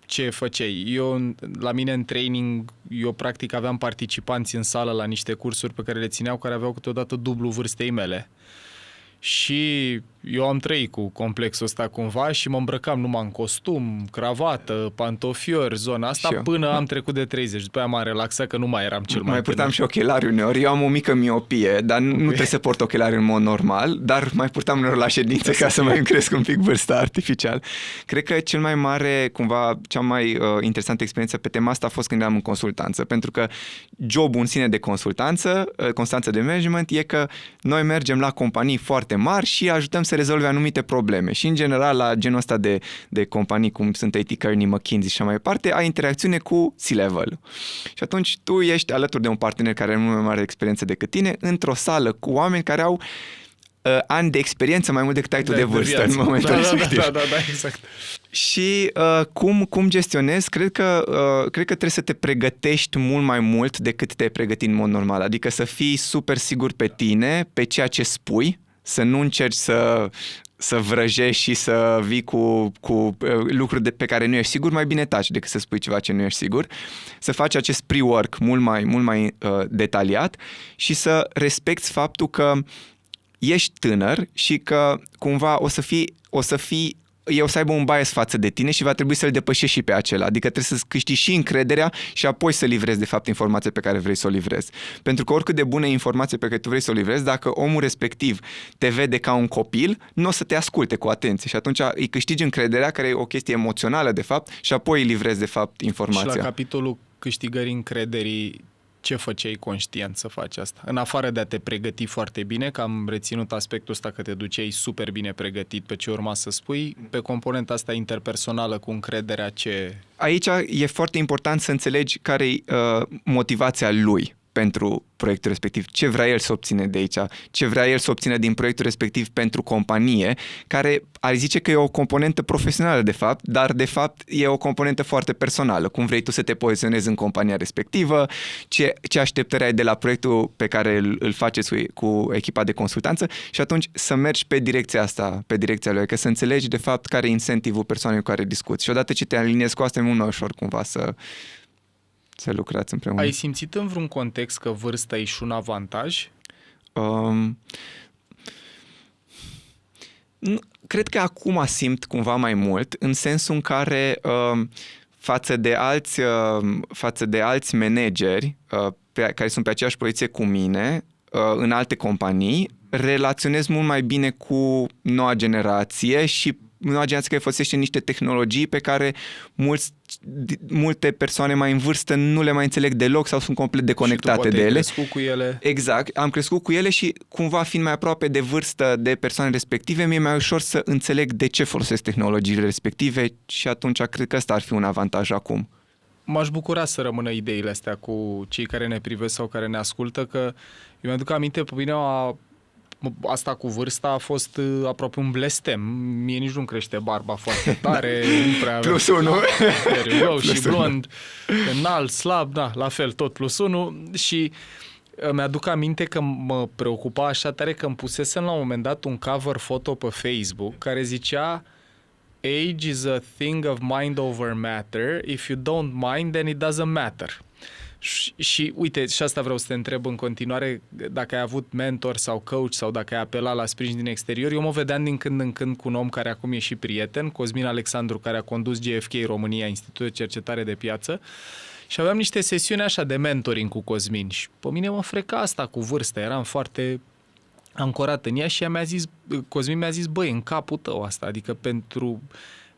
ce făceai? La mine în training, eu practic aveam participanți în sală la niște cursuri pe care le țineau, care aveau câteodată dublu vârstei mele. Și eu am trăit cu complexul ăsta cumva și mă îmbrăcam numai în costum, cravată, pantofiori, zona asta, până am trecut de 30. După aia m-am relaxat că nu mai eram cel mai purtam și ochelari uneori. Eu am o mică miopie, dar nu trebuie să port ochelari în mod normal, dar mai purtam uneori la ședințe ca să mai îmi cresc un pic vârsta artificial. Cred că cel mai mare, cumva, cea mai interesantă experiență pe tema asta a fost când eram în consultanță, pentru că jobul în sine de consultanță de management, e că noi mergem la companii foarte mari și ajutăm să rezolve anumite probleme. Și, în general, la genul ăsta de companii, cum sunt A.T. Kearney, McKinsey și așa mai departe, ai interacțiune cu C-level. Și atunci tu ești alături de un partener care are mult mai mare experiență decât tine, într-o sală cu oameni care au ani de experiență mai mult decât ai tu de vârstă în momentul respectiv. Da, exact. Și cum gestionezi? Cred că trebuie să te pregătești mult mai mult decât te-ai pregătit în mod normal. Adică să fii super sigur pe tine, pe ceea ce spui, să nu încerci să vrăjești și să vii cu lucruri pe care nu ești sigur, mai bine taci decât să spui ceva ce nu ești sigur, să faci acest pre-work mult mai detaliat și să respecti faptul că ești tânăr și că cumva o să aibă un bias față de tine și va trebui să-l depășești și pe acela. Adică trebuie să câștigi și încrederea și apoi să livrezi de fapt informația pe care vrei să o livrezi. Pentru că oricât de bună e informația pe care tu vrei să o livrezi, dacă omul respectiv te vede ca un copil, nu o să te asculte cu atenție și atunci îi câștigi încrederea, care e o chestie emoțională de fapt, și apoi îi livrezi de fapt informația. Și la capitolul câștigării încrederii, ce făceai conștient să faci asta? În afară de a te pregăti foarte bine, că am reținut aspectul ăsta că te duceai super bine pregătit pe ce urma să spui, pe componenta asta interpersonală cu încrederea ce... Aici e foarte important să înțelegi care e motivația lui pentru proiectul respectiv, ce vrea el să obține de aici, ce vrea el să obține din proiectul respectiv pentru companie, care ar zice că e o componentă profesională de fapt, dar de fapt e o componentă foarte personală. Cum vrei tu să te poziționezi în compania respectivă, ce așteptări ai de la proiectul pe care îl faceți cu echipa de consultanță și atunci să mergi pe direcția asta, pe direcția lui, că să înțelegi de fapt care e incentivul persoanei cu care discuți. Și odată ce te aliniezi cu asta, e mult mai ușor cumva să lucrați împreună. Ai simțit în vreun context că vârsta e și un avantaj? Cred că acum simt cumva mai mult, în sensul în care față de alți manageri care sunt pe aceeași poziție cu mine, în alte companii, relaționez mult mai bine cu noua generație și noua generație care folosește niște tehnologii pe care multe persoane mai în vârstă nu le mai înțeleg deloc sau sunt complet deconectate de ele. Crescut cu ele. Exact, am crescut cu ele și cumva fiind mai aproape de vârstă de persoane respective, mi-e mai ușor să înțeleg de ce folosesc tehnologiile respective și atunci cred că ăsta ar fi un avantaj acum. M-aș bucura să rămână ideile astea cu cei care ne privesc sau care ne ascultă, că eu mi-aduc aminte, pe mine asta cu vârsta a fost aproape un blestem. Mie nici nu crește barba foarte tare, nu prea Plus 1. Și blond, înalt, slab, da, la fel, tot plus 1 și mi-aduc aminte că mă preocupa așa tare că îmi pusesem la un moment dat un cover foto pe Facebook care zicea Age is a thing of mind over matter. If you don't mind, then it doesn't matter. Și uite, și asta vreau să te întreb în continuare, dacă ai avut mentor sau coach sau dacă ai apelat la sprijin din exterior. Eu mă vedeam din când în când cu un om care acum e și prieten, Cosmin Alexandru, care a condus GfK România, Institutul de Cercetare de Piață, și aveam niște sesiuni așa de mentoring cu Cosmin și pe mine mă freca asta cu vârsta, eram foarte ancorat în ea și Cosmin mi-a zis, băi, în capul tău asta, adică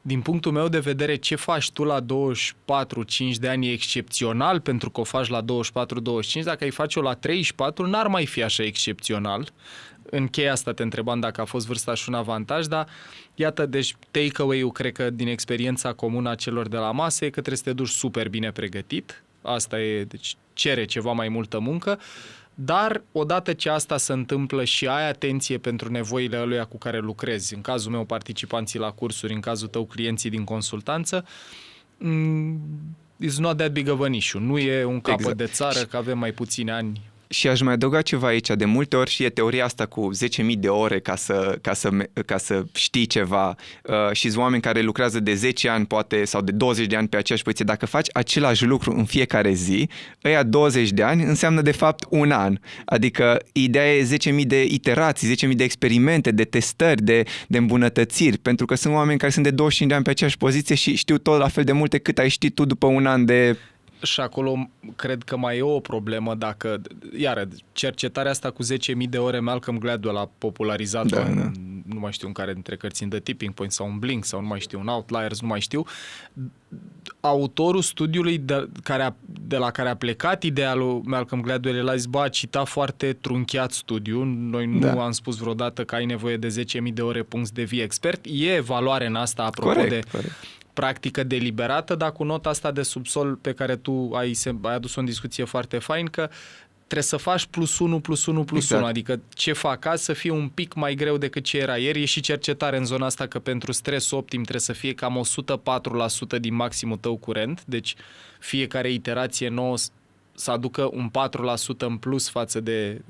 din punctul meu de vedere, ce faci tu la 24-5 de ani e excepțional pentru că o faci la 24-25, dacă ai face-o la 34, n-ar mai fi așa excepțional. În cheia asta te întrebam dacă a fost vârsta și un avantaj, dar iată, deci takeaway-ul, cred că din experiența comună a celor de la masă e că trebuie să te duci super bine pregătit. Asta e, deci cere ceva mai multă muncă. Dar odată ce asta se întâmplă și ai atenție pentru nevoile ăluia cu care lucrezi, în cazul meu participanții la cursuri, în cazul tău clienții din consultanță, it's not that big of an issue. Nu e un capăt de țară că avem mai puțini ani. Și aș mai adăuga ceva aici. De multe ori și e teoria asta cu 10.000 de ore ca să știi ceva și sunt oameni care lucrează de 10 ani poate sau de 20 de ani pe aceeași poziție. Dacă faci același lucru în fiecare zi, ăia 20 de ani înseamnă de fapt un an. Adică ideea e 10.000 de iterații, 10.000 de experimente, de testări, de îmbunătățiri, pentru că sunt oameni care sunt de 25 de ani pe aceeași poziție și știu tot la fel de multe cât ai ști tu după un an de... Și acolo cred că mai e o problemă dacă, iară, cercetarea asta cu 10.000 de ore, Malcolm Gladwell a popularizat-o nu mai știu în care dintre cărți, în The Tipping Point sau în Blink sau nu mai știu, în Outliers, nu mai știu. Autorul studiului de la care a plecat ideea lui Malcolm Gladwell, el a zis, a citat foarte trunchiat studiul, noi nu am spus vreodată că ai nevoie de 10.000 de ore punct de vie expert, e valoare în asta apropo de practică deliberată, dar cu nota asta de subsol pe care tu ai adus-o în discuție foarte fain, că trebuie să faci plus 1, plus 1, plus exact. 1, adică ce fac azi să fie un pic mai greu decât ce era ieri. E și cercetare în zona asta că pentru stres optim trebuie să fie cam 104% din maximul tău curent, deci fiecare iterație nouă să aducă un 4% în plus față de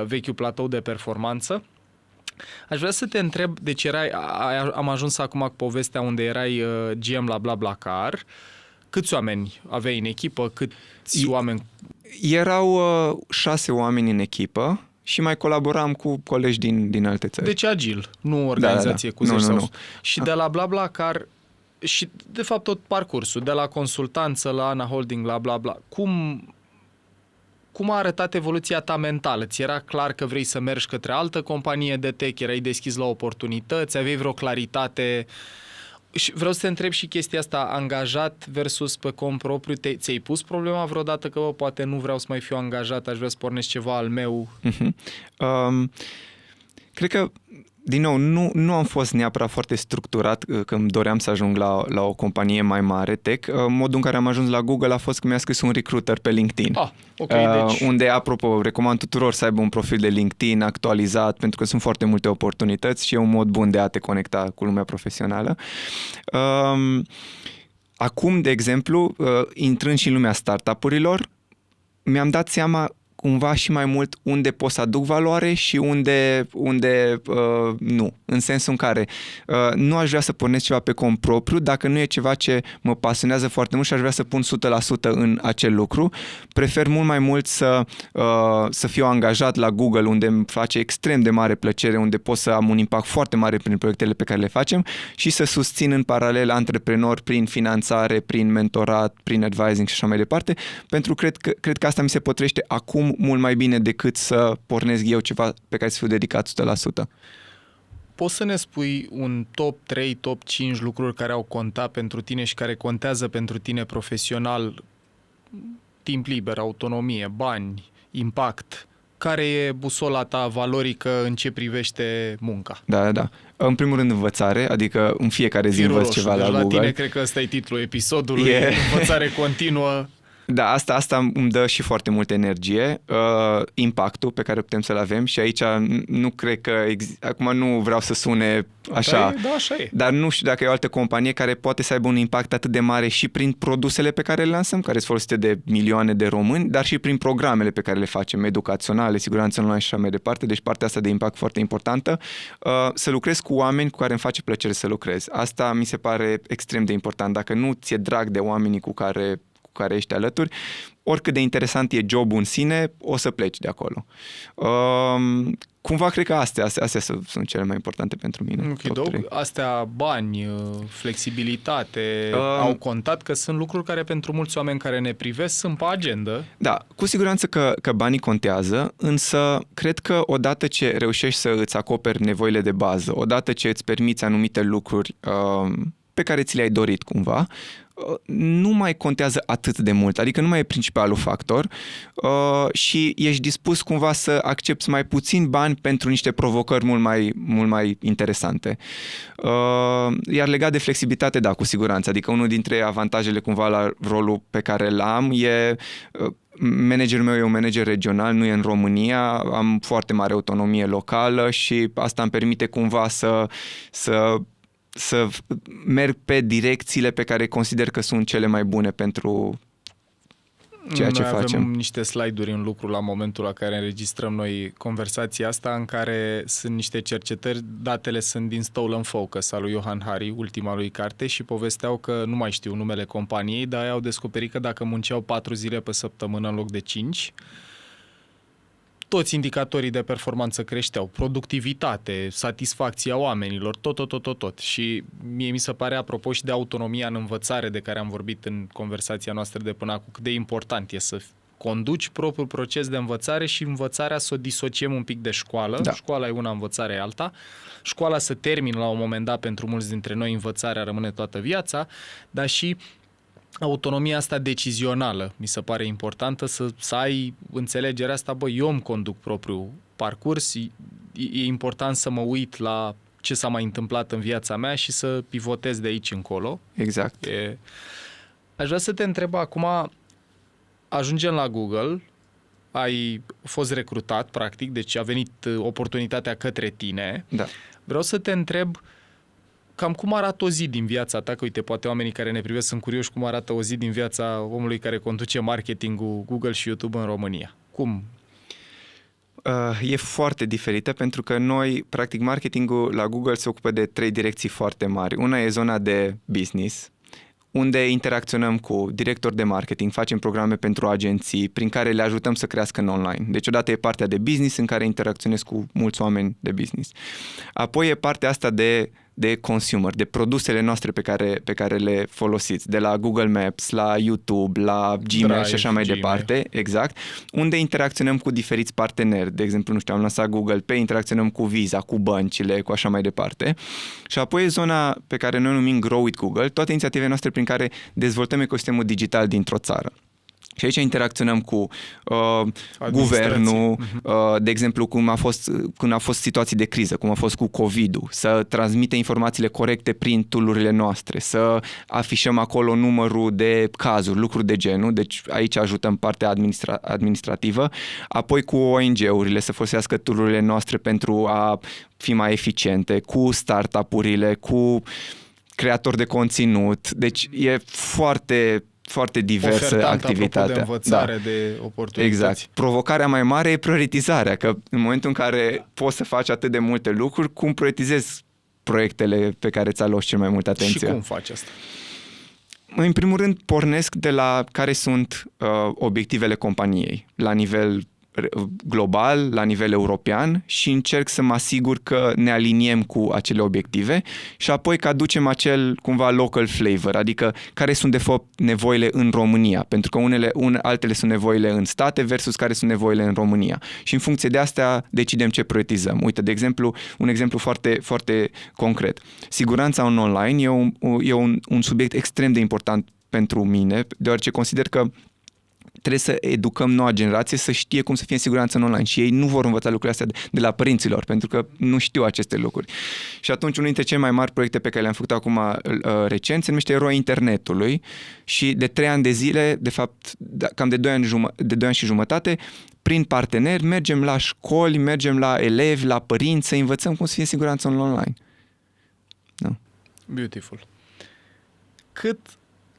vechiul platou de performanță. Aș vrea să te întreb, deci am ajuns acum cu povestea unde erai GM la BlaBlaCar. Câți oameni aveai în echipă? Câți oameni? Erau 6 oameni în echipă și mai colaboram cu colegi din alte țări. Deci agil, nu organizație cu 10 nu. Și de la BlaBlaCar și de fapt tot parcursul, de la consultanță la Ana Holding la BlaBla, cum a arătat evoluția ta mentală? Ți era clar că vrei să mergi către altă companie de tech? Erai deschis la oportunități? Aveai vreo claritate? Și vreau să te întreb și chestia asta, angajat versus pe cont propriu. Ți-ai pus problema vreodată că poate nu vreau să mai fiu angajat, aș vrea să pornesc ceva al meu? Cred că din nou, nu am fost neapărat foarte structurat când doream să ajung la o companie mai mare, tech. Modul în care am ajuns la Google a fost că mi-a scris un recruiter pe LinkedIn. Deci... Unde, apropo, recomand tuturor să aibă un profil de LinkedIn actualizat, pentru că sunt foarte multe oportunități și e un mod bun de a te conecta cu lumea profesională. Acum, de exemplu, intrând și în lumea startup-urilor, mi-am dat seama cumva și mai mult unde pot să aduc valoare și unde nu. În sensul în care nu aș vrea să pornesc ceva pe cont propriu dacă nu e ceva ce mă pasionează foarte mult și aș vrea să pun 100% în acel lucru. Prefer mult mai mult să fiu angajat la Google, unde îmi face extrem de mare plăcere, unde pot să am un impact foarte mare prin proiectele pe care le facem și să susțin în paralel antreprenori prin finanțare, prin mentorat, prin advising și așa mai departe, pentru că cred că asta mi se potrivește acum mult mai bine decât să pornesc eu ceva pe care să fiu dedicat 100%. Poți să ne spui un top 3, top 5 lucruri care au contat pentru tine și care contează pentru tine profesional? Timp liber, autonomie, bani, impact. Care e busola ta valorică în ce privește munca? Da. În primul rând învățare, adică în fiecare zi învăț ceva deci la Google. tine cred că ăsta e titlul episodului, învățare continuă. Da, asta îmi dă și foarte multă energie, impactul pe care putem să-l avem și aici nu cred că, acum nu vreau să sune așa, așa e. Dar nu știu dacă e o altă companie care poate să aibă un impact atât de mare și prin produsele pe care le lansăm, care sunt folosite de milioane de români, dar și prin programele pe care le facem, educaționale, siguranță online și așa mai departe, deci partea asta de impact foarte importantă. Să lucrez cu oameni cu care îmi face plăcere să lucrez. Asta mi se pare extrem de important. Dacă nu ți-e drag de oamenii cu care ești alături, oricât de interesant e jobul în sine, o să pleci de acolo. Cumva cred că astea sunt cele mai importante pentru mine. Astea, bani, flexibilitate, au contat, că sunt lucruri care pentru mulți oameni care ne privesc sunt pe agenda. Da, cu siguranță că banii contează, însă cred că odată ce reușești să îți acoperi nevoile de bază, odată ce îți permiți anumite lucruri pe care ți le-ai dorit cumva, nu mai contează atât de mult, adică nu mai e principalul factor și ești dispus cumva să accepti mai puțin bani pentru niște provocări mult mai interesante. Iar legat de flexibilitate, da, cu siguranță, adică unul dintre avantajele cumva la rolul pe care l-am e managerul meu e un manager regional, nu e în România, am foarte mare autonomie locală și asta îmi permite cumva să merg pe direcțiile pe care consider că sunt cele mai bune pentru ceea ce facem. Avem niște slide-uri în lucru la momentul la care înregistrăm noi conversația asta, în care sunt niște cercetări, datele sunt din Stolen Focus al lui Johan Hari, ultima lui carte, și povesteau că, nu mai știu numele companiei, dar au descoperit că dacă munceau 4 zile pe săptămână în loc de 5, toți indicatorii de performanță creșteau, productivitate, satisfacția oamenilor, tot. Și mie mi se pare, apropo și de autonomia în învățare de care am vorbit în conversația noastră de până acum, cât de important e să conduci propriul proces de învățare și învățarea să o disociem un pic de școală. Da. Școala e una, învățarea e alta. Școala să termin la un moment dat, pentru mulți dintre noi învățarea rămâne toată viața, dar și autonomia asta decizională mi se pare importantă, să ai înțelegerea asta, eu îmi conduc propriul parcurs, e important să mă uit la ce s-a mai întâmplat în viața mea și să pivotez de aici încolo. Exact. Aș vrea să te întreb acum, ajungem la Google, ai fost recrutat, practic, deci a venit oportunitatea către tine. Da. Vreau să te întreb cam cum arată o zi din viața ta, că uite, poate oamenii care ne privesc sunt curioși cum arată o zi din viața omului care conduce marketingul Google și YouTube în România. Cum? E foarte diferită, pentru că noi, practic, marketingul la Google se ocupă de 3 direcții foarte mari. Una e zona de business, unde interacționăm cu directori de marketing, facem programe pentru agenții prin care le ajutăm să crească în online. Deci odată e partea de business în care interacționez cu mulți oameni de business. Apoi e partea asta de consumer, de produsele noastre pe care le folosiți, de la Google Maps, la YouTube, la Gmail Drive, și așa mai departe, exact, unde interacționăm cu diferiți parteneri. De exemplu, nu știu, am lansat Google Pay, interacționăm cu Visa, cu băncile, cu așa mai departe. Și apoi e zona pe care noi numim Grow with Google, toate inițiativele noastre prin care dezvoltăm ecosistemul digital dintr-o țară. Și aici interacționăm cu guvernul, de exemplu, când a fost situații de criză, cum a fost cu COVID-ul, să transmite informațiile corecte prin tool-urile noastre, să afișăm acolo numărul de cazuri, lucruri de genul, deci aici ajutăm partea administrativă, apoi cu ONG-urile să folosească tool-urile noastre pentru a fi mai eficiente, cu startup-urile, cu creatori de conținut, deci e foarte diversă activitatea. De învățare, de oportunități. Exact. Provocarea mai mare e prioritizarea, că în momentul în care poți să faci atât de multe lucruri, cum prioritizezi proiectele pe care ți aloci cel mai multă atenție? Și cum faci asta? În primul rând, pornesc de la care sunt obiectivele companiei, la nivel global, la nivel european și încerc să mă asigur că ne aliniem cu acele obiective și apoi că aducem acel cumva local flavor, adică care sunt de fapt nevoile în România, pentru că altele sunt nevoile în state versus care sunt nevoile în România. Și în funcție de asta decidem ce prioritizăm. Uite, de exemplu, un exemplu foarte, foarte concret. Siguranța în online e un subiect extrem de important pentru mine, deoarece consider că trebuie să educăm noua generație să știe cum să fie în siguranță în online și ei nu vor învăța lucrurile astea de la părinților, pentru că nu știu aceste lucruri. Și atunci unul dintre cele mai mari proiecte pe care le-am făcut acum recent se numește Eroi Internetului și de 3 ani de zile, de fapt cam de 2 ani și jumătate, prin parteneri mergem la școli, mergem la elevi, la părinți să învățăm cum să fie în siguranță online. Da. Beautiful. Cât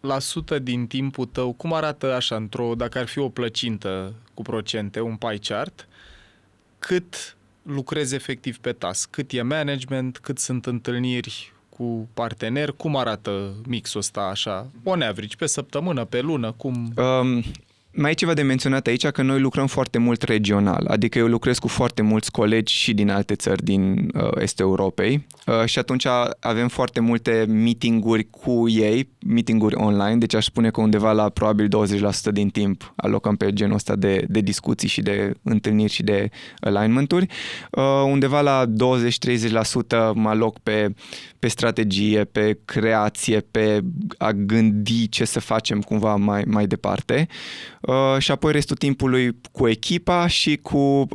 la sută din timpul tău, cum arată așa, dacă ar fi o plăcintă cu procente, un pie chart, cât lucrezi efectiv pe task? Cât e management, cât sunt întâlniri cu parteneri, cum arată mixul ăsta așa, on average, pe săptămână, pe lună, cum... Mai e ceva de menționat aici că noi lucrăm foarte mult regional, adică eu lucrez cu foarte mulți colegi și din alte țări din estul Europei și atunci avem foarte multe meeting-uri cu ei, meeting-uri online, deci aș spune că undeva la probabil 20% din timp alocăm pe genul ăsta de discuții și de întâlniri și de alignment-uri. Undeva la 20-30% mă aloc pe strategie, pe creație, pe a gândi ce să facem cumva mai departe. Și apoi restul timpului cu echipa și cu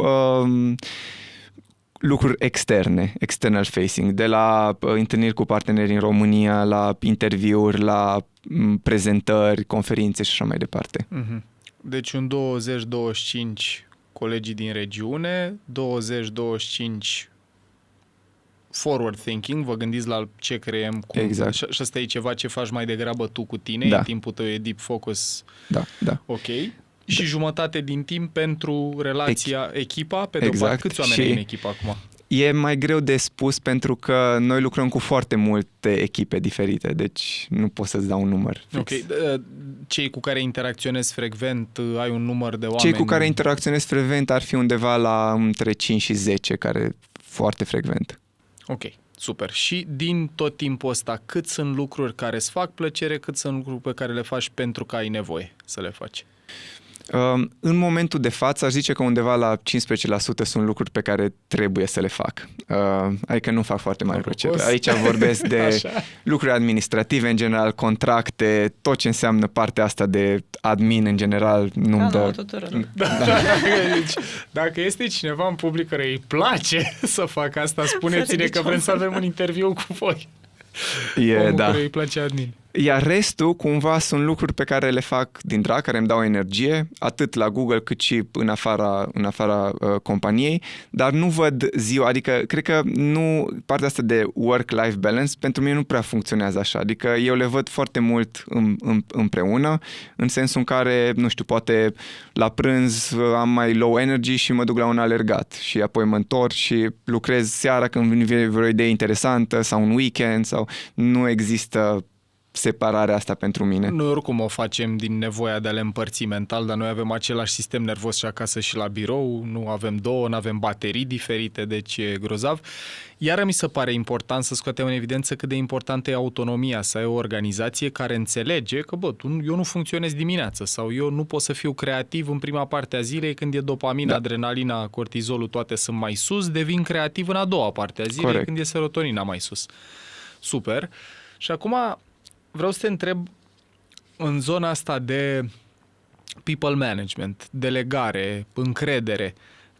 lucruri externe, external facing, de la întâlniri cu parteneri în România, la interviuri, la prezentări, conferințe și așa mai departe. Deci un 20-25 colegii din regiune, 20-25 forward thinking, vă gândiți la ce creăm, cum, exact. Și asta e ceva ce faci mai degrabă tu cu tine, da. Timpul tău e deep focus. Da. Ok. Și jumătate din timp pentru relația, echipa, pe de-o parte. Câți oameni ai în echipă acum? E mai greu de spus pentru că noi lucrăm cu foarte multe echipe diferite, deci nu pot să-ți dau un număr fix. Ok. Cei cu care interacționezi frecvent, ai un număr de oameni? Cei cu care interacționezi frecvent ar fi undeva la între 5 și 10, care foarte frecvent. Ok, super. Și din tot timpul ăsta, cât sunt lucruri care îți fac plăcere, cât sunt lucruri pe care le faci pentru că ai nevoie să le faci? În momentul de față, aș zice că undeva la 15% sunt lucruri pe care trebuie să le fac. Adică nu fac foarte mare procent. Aici vorbesc de lucruri administrative, în general, contracte, tot ce înseamnă partea asta de admin, în general, nu-mi dă... Deci, dacă este cineva în public care îi place să facă asta, spuneți-ne că vrem să avem un interviu cu voi. Omul care îi place admin. Iar restul, cumva, sunt lucruri pe care le fac din drag, care îmi dau energie, atât la Google cât și în afara companiei, dar nu văd ziua, adică cred că nu, partea asta de work-life balance pentru mine nu prea funcționează așa, adică eu le văd foarte mult împreună, în sensul în care, nu știu, poate la prânz am mai low energy și mă duc la un alergat și apoi mă întorc și lucrez seara când vine vreo idee interesantă sau un weekend sau nu există separarea asta pentru mine. Noi oricum o facem din nevoia de a le împărți mental, dar noi avem același sistem nervos și acasă și la birou, nu avem două, nu avem baterii diferite, deci e grozav. Iar mi se pare important să scoatem în evidență cât de importantă e autonomia, să ai o organizație care înțelege că, eu nu funcționez dimineața sau eu nu pot să fiu creativ în prima parte a zilei când e dopamina, adrenalina, cortizolul, toate sunt mai sus, devin creativ în a doua parte a zilei când e serotonina mai sus. Super. Și acum vreau să te întreb în zona asta de people management, delegare, încredere.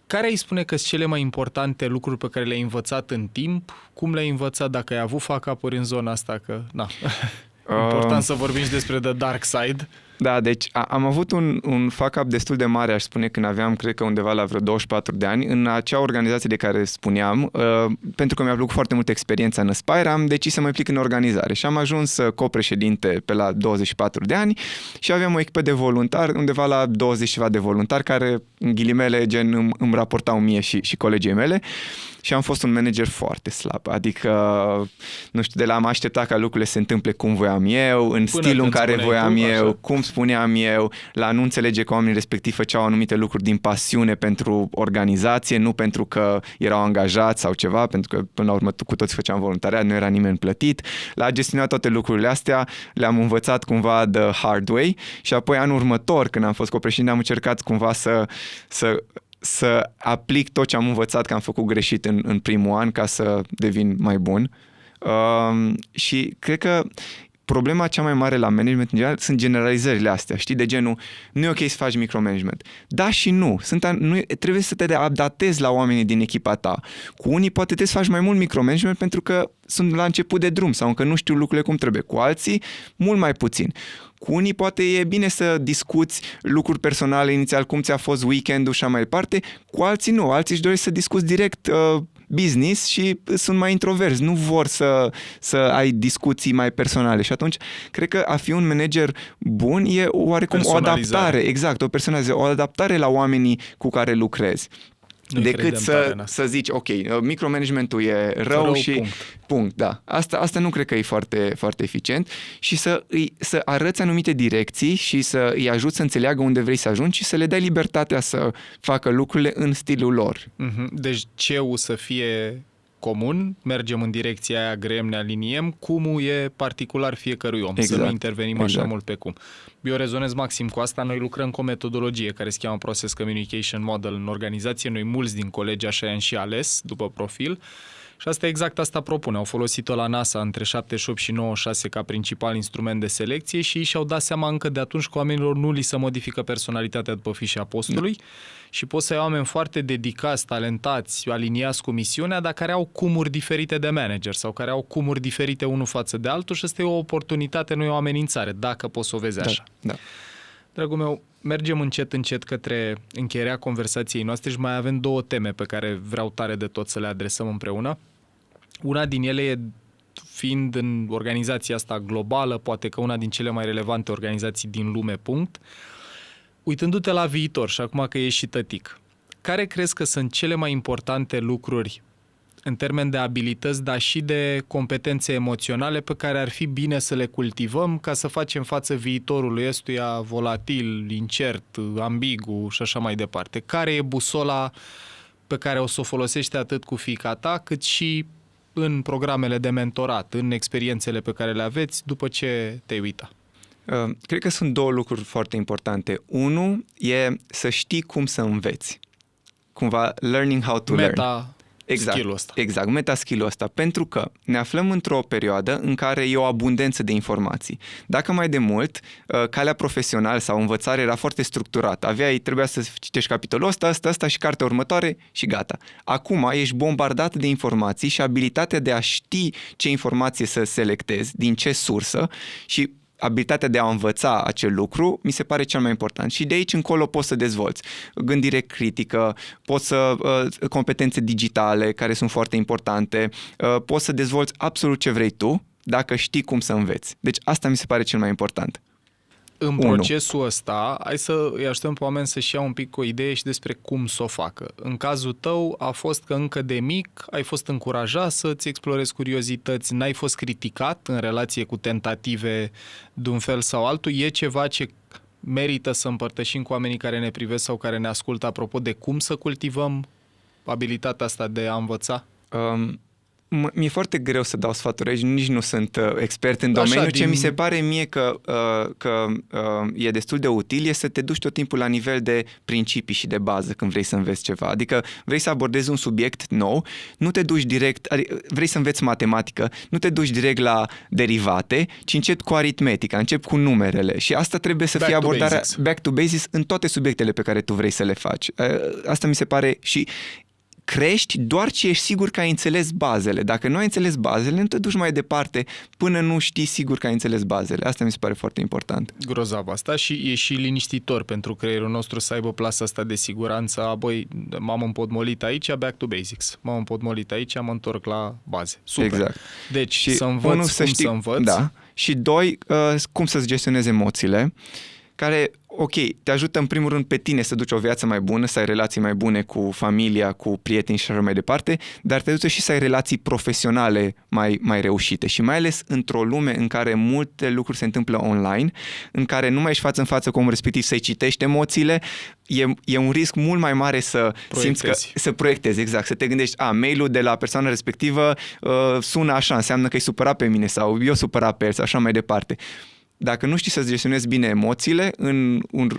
Care îi spune că sunt cele mai importante lucruri pe care le-ai învățat în timp? Cum le-ai învățat? Dacă ai avut fuck-up-uri în zona asta? Că, important să vorbim și despre the dark side. Da, deci am avut un fuck-up destul de mare, aș spune, când aveam, cred că undeva la vreo 24 de ani, în acea organizație de care spuneam, pentru că mi-a plăcut foarte mult experiența în Aspire, am decis să mă implic în organizare și am ajuns copreședinte pe la 24 de ani și aveam o echipă de voluntari, undeva la 20 ceva de voluntari, care, în ghilimele, gen, îmi raportau mie și colegii mele. Și am fost un manager foarte slab, adică, nu știu, de la am așteptat ca lucrurile se întâmple cum voiam eu, în stilul în care voiam eu, cum spuneam eu, la a nu înțelege că oamenii respectiv făceau anumite lucruri din pasiune pentru organizație, nu pentru că erau angajați sau ceva, pentru că până la urmă cu toți făceam voluntariat, nu era nimeni plătit. La a gestiona toate lucrurile astea le-am învățat cumva the hard way și apoi anul următor, când am fost copreședinte, am încercat cumva să aplic tot ce am învățat că am făcut greșit în primul an ca să devin mai bun. Și cred că problema cea mai mare la management în general sunt generalizările astea, știi, de genul nu e ok să faci micromanagement. Da și nu. Trebuie să te adaptezi la oamenii din echipa ta. Cu unii poate trebuie să faci mai mult micromanagement pentru că sunt la început de drum sau încă nu știu lucrurile cum trebuie. Cu alții, mult mai puțin. Cu unii poate e bine să discuți lucruri personale inițial, cum ți-a fost weekendul și așa mai departe. Cu alții nu. Alții își doresc să discuți direct business și sunt mai introverți, nu vor să ai discuții mai personale și atunci cred că a fi un manager bun e oarecum o adaptare, exact, o adaptare la oamenii cu care lucrezi. Decât să zici, ok, micromanagementul e rău și punct, da. Asta nu cred că e foarte, foarte eficient și să arăți anumite direcții și să îi ajuți să înțeleagă unde vrei să ajungi și să le dai libertatea să facă lucrurile în stilul lor. Deci CEU să fie comun, mergem în direcția aia, grem, ne aliniem, cum e particular fiecărui om, să nu intervenim așa mult pe cum. Eu rezonez maxim cu asta, noi lucrăm cu o metodologie care se cheamă Process Communication Model în organizație, noi mulți din colegi așa i-am și ales după profil și asta propune. Au folosit-o la NASA între 78 și 96 ca principal instrument de selecție și și-au dat seama încă de atunci că oamenilor nu li se modifică personalitatea după fișa postului și poți să ai oameni foarte dedicați, talentați, aliniați cu misiunea, dar care au cumuri diferite de manager sau care au cumuri diferite unul față de altul și asta e o oportunitate, nu e o amenințare, dacă poți să o vezi așa. Da. Dragul meu, mergem încet către încheierea conversației noastre și mai avem două teme pe care vreau tare de tot să le adresăm împreună. Una din ele e, fiind în organizația asta globală, poate că una din cele mai relevante organizații din lume, uitându-te la viitor și acum că ești și tătic, care crezi că sunt cele mai importante lucruri în termen de abilități, dar și de competențe emoționale pe care ar fi bine să le cultivăm ca să facem față viitorului ăstuia volatil, incert, ambigu și așa mai departe? Care e busola pe care o să o folosești atât cu fiica ta, cât și în programele de mentorat, în experiențele pe care le aveți după ce te-ai uitat? Cred că sunt două lucruri foarte importante. Unul e să știi cum să înveți. Cumva learning how to learn. Skill-ul ăsta. Exact, meta-skill-ul ăsta. Pentru că ne aflăm într-o perioadă în care e o abundență de informații. Dacă mai de mult, calea profesională sau învățare era foarte structurată. Trebuia să citești capitolul ăsta și cartea următoare și gata. Acum ești bombardat de informații și abilitatea de a ști ce informație să selectezi, din ce sursă și abilitatea de a învăța acel lucru mi se pare cel mai important și de aici încolo poți să dezvolți gândire critică, competențe digitale care sunt foarte importante, poți să dezvolți absolut ce vrei tu dacă știi cum să înveți. Deci asta mi se pare cel mai important. În procesul ăsta, hai să îi ajutăm pe oameni să-și ia un pic o idee și despre cum să o facă. În cazul tău a fost că încă de mic ai fost încurajat să-ți explorezi curiozități, n-ai fost criticat în relație cu tentative de un fel sau altul. E ceva ce merită să împărtășim cu oamenii care ne privesc sau care ne ascultă apropo de cum să cultivăm abilitatea asta de a învăța? Mi-e foarte greu să dau sfaturi aici, nici nu sunt expert în domeniu. Ce mi se pare mie că e destul de util e să te duci tot timpul la nivel de principii și de bază când vrei să înveți ceva. Adică vrei să abordezi un subiect nou, nu te duci direct, adică vrei să înveți matematică, nu te duci direct la derivate, ci începi cu aritmetica, începi cu numerele și asta trebuie să fie abordarea back to basics în toate subiectele pe care tu vrei să le faci. Asta mi se pare și crești doar ce ești sigur că ai înțeles bazele. Dacă nu ai înțeles bazele, nu te duci mai departe până nu știi sigur că ai înțeles bazele. Asta mi se pare foarte important. Grozav asta și e și liniștitor pentru creierul nostru să aibă plasa asta de siguranță. Băi, m-am împotmolit aici, back to basics. M-am împotmolit aici, mă întorc la baze. Super. Exact. Deci și să învăț cum să învăț. Da. Și doi, cum să-ți gestionezi emoțiile. care, ok, te ajută în primul rând pe tine să duci o viață mai bună, să ai relații mai bune cu familia, cu prieteni și așa mai departe, dar te ajută și să ai relații profesionale mai reușite și mai ales într-o lume în care multe lucruri se întâmplă online, în care nu mai ești față în față cu omul respectiv să-i citești emoțiile, e un risc mult mai mare să simți că să proiectezi, exact, să te gândești, mail-ul de la persoana respectivă sună așa, înseamnă că e supărat pe mine sau eu supărat pe el sau așa mai departe. Dacă nu știi să-ți gestionezi bine emoțiile,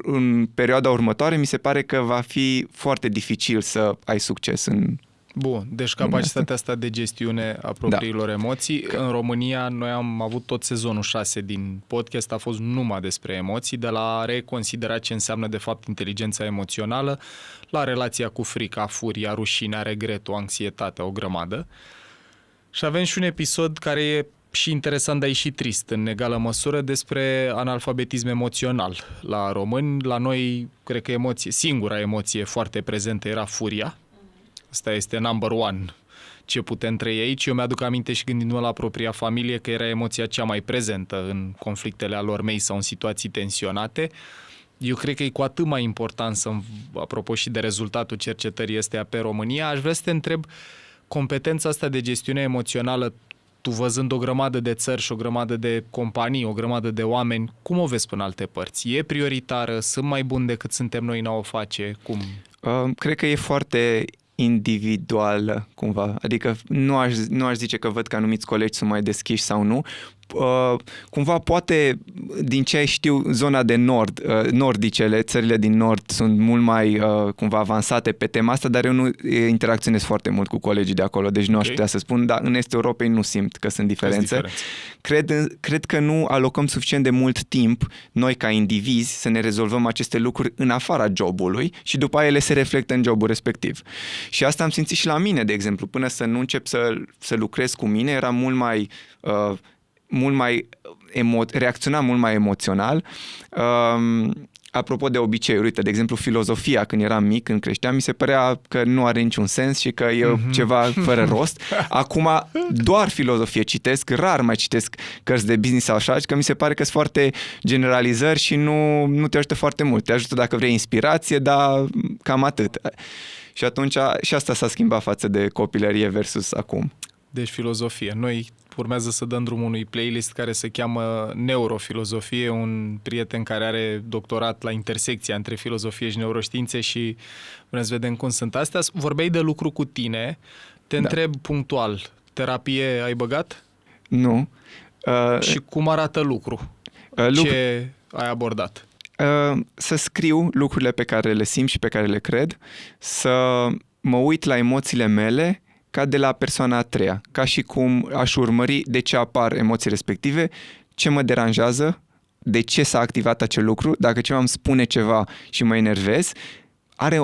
în perioada următoare mi se pare că va fi foarte dificil să ai succes în... Bun, deci capacitatea asta de gestiune a propriilor emoții. În România noi am avut tot sezonul 6 din podcast, a fost numai despre emoții, de la a reconsidera ce înseamnă de fapt inteligența emoțională, la relația cu frica, furia, rușinea, regretul, anxietatea, o grămadă. Și avem și un episod care e și interesant, dar e și trist în egală măsură, despre analfabetism emoțional la români. La noi, cred că singura emoție foarte prezentă era furia. Asta este number one ce putem trăi aici. Eu mi-aduc aminte și gândindu-mă la propria familie că era emoția cea mai prezentă în conflictele alor mei sau în situații tensionate. Eu cred că e cu atât mai important apropo și de rezultatul cercetării astea pe România, aș vrea să te întreb competența asta de gestiune emoțională, tu văzând o grămadă de țări și o grămadă de companii, o grămadă de oameni, cum o vezi până alte părți? E prioritară? Sunt mai buni decât suntem noi în a o face? Cum? Cred că e foarte individuală, cumva. Adică nu aș zice că văd că anumiți colegi sunt mai deschiși sau nu. Cumva poate, din ce știu, zona de nordicele, țările din nord sunt mult mai cumva avansate pe tema asta, dar eu nu interacționez foarte mult cu colegii de acolo, deci nu aș putea să spun, dar în estul Europei nu simt că sunt diferențe. Cred că nu alocăm suficient de mult timp noi ca indivizi să ne rezolvăm aceste lucruri în afara jobului și după aia ele se reflectă în jobul respectiv. Și asta am simțit și la mine, de exemplu, până să nu încep să lucrez cu mine, era reacționa mult mai emoțional. Apropo de obiceiuri, uite, de exemplu, filozofia, când eram mic, când creșteam, mi se părea că nu are niciun sens și că e ceva fără rost. Acum doar filozofie citesc, rar mai citesc cărți de business sau așa, că mi se pare că sunt foarte generalizări și nu te ajută foarte mult. Te ajută dacă vrei inspirație, dar cam atât. Și atunci și asta s-a schimbat față de copilărie versus acum. Deci filozofie. Noi urmează să dăm drumul unui playlist care se cheamă Neurofilozofie, un prieten care are doctorat la intersecția între filozofie și neuroștiințe și vrem să vedem cum sunt astea. Vorbeai de lucru cu tine, te întreb punctual, terapie ai băgat? Nu. Și cum arată lucru? Ce ai abordat? Să scriu lucrurile pe care le simt și pe care le cred, să mă uit la emoțiile mele ca de la persoana a treia, ca și cum aș urmări de ce apar emoții respective, ce mă deranjează, de ce s-a activat acel lucru, dacă ceva îmi spune ceva și mă enervez,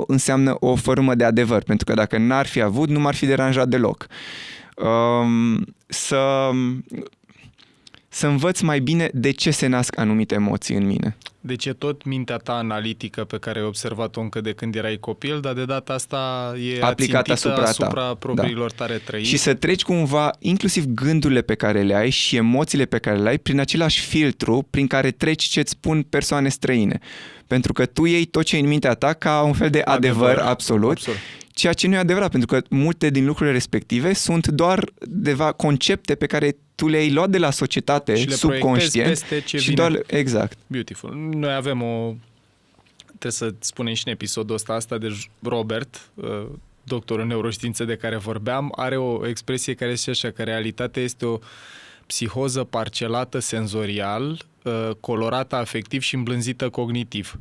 înseamnă o fărâmă de adevăr, pentru că dacă n-ar fi avut, nu m-ar fi deranjat deloc. Să învăț mai bine de ce se nasc anumite emoții în mine. Deci e tot mintea ta analitică pe care ai observat-o încă de când erai copil, dar de data asta e aplicată asupra propriilor tale trăiri. Și să treci cumva, inclusiv gândurile pe care le ai și emoțiile pe care le ai, prin același filtru prin care treci ce-ți spun persoane străine. Pentru că tu iei tot ce e în mintea ta ca un fel de adevăr absolut. Ceea ce nu e adevărat, pentru că multe din lucrurile respective sunt doar concepte pe care tu le-ai luat de la societate și subconștient peste ce și vine. doar exact. Beautiful. Noi avem trebuie să spunem și în episodul ăsta, deci Robert, doctorul în neuroștiințe de care vorbeam, are o expresie care este așa, că realitatea este o psihoză parcelată senzorial, colorată afectiv și îmblânzită cognitiv.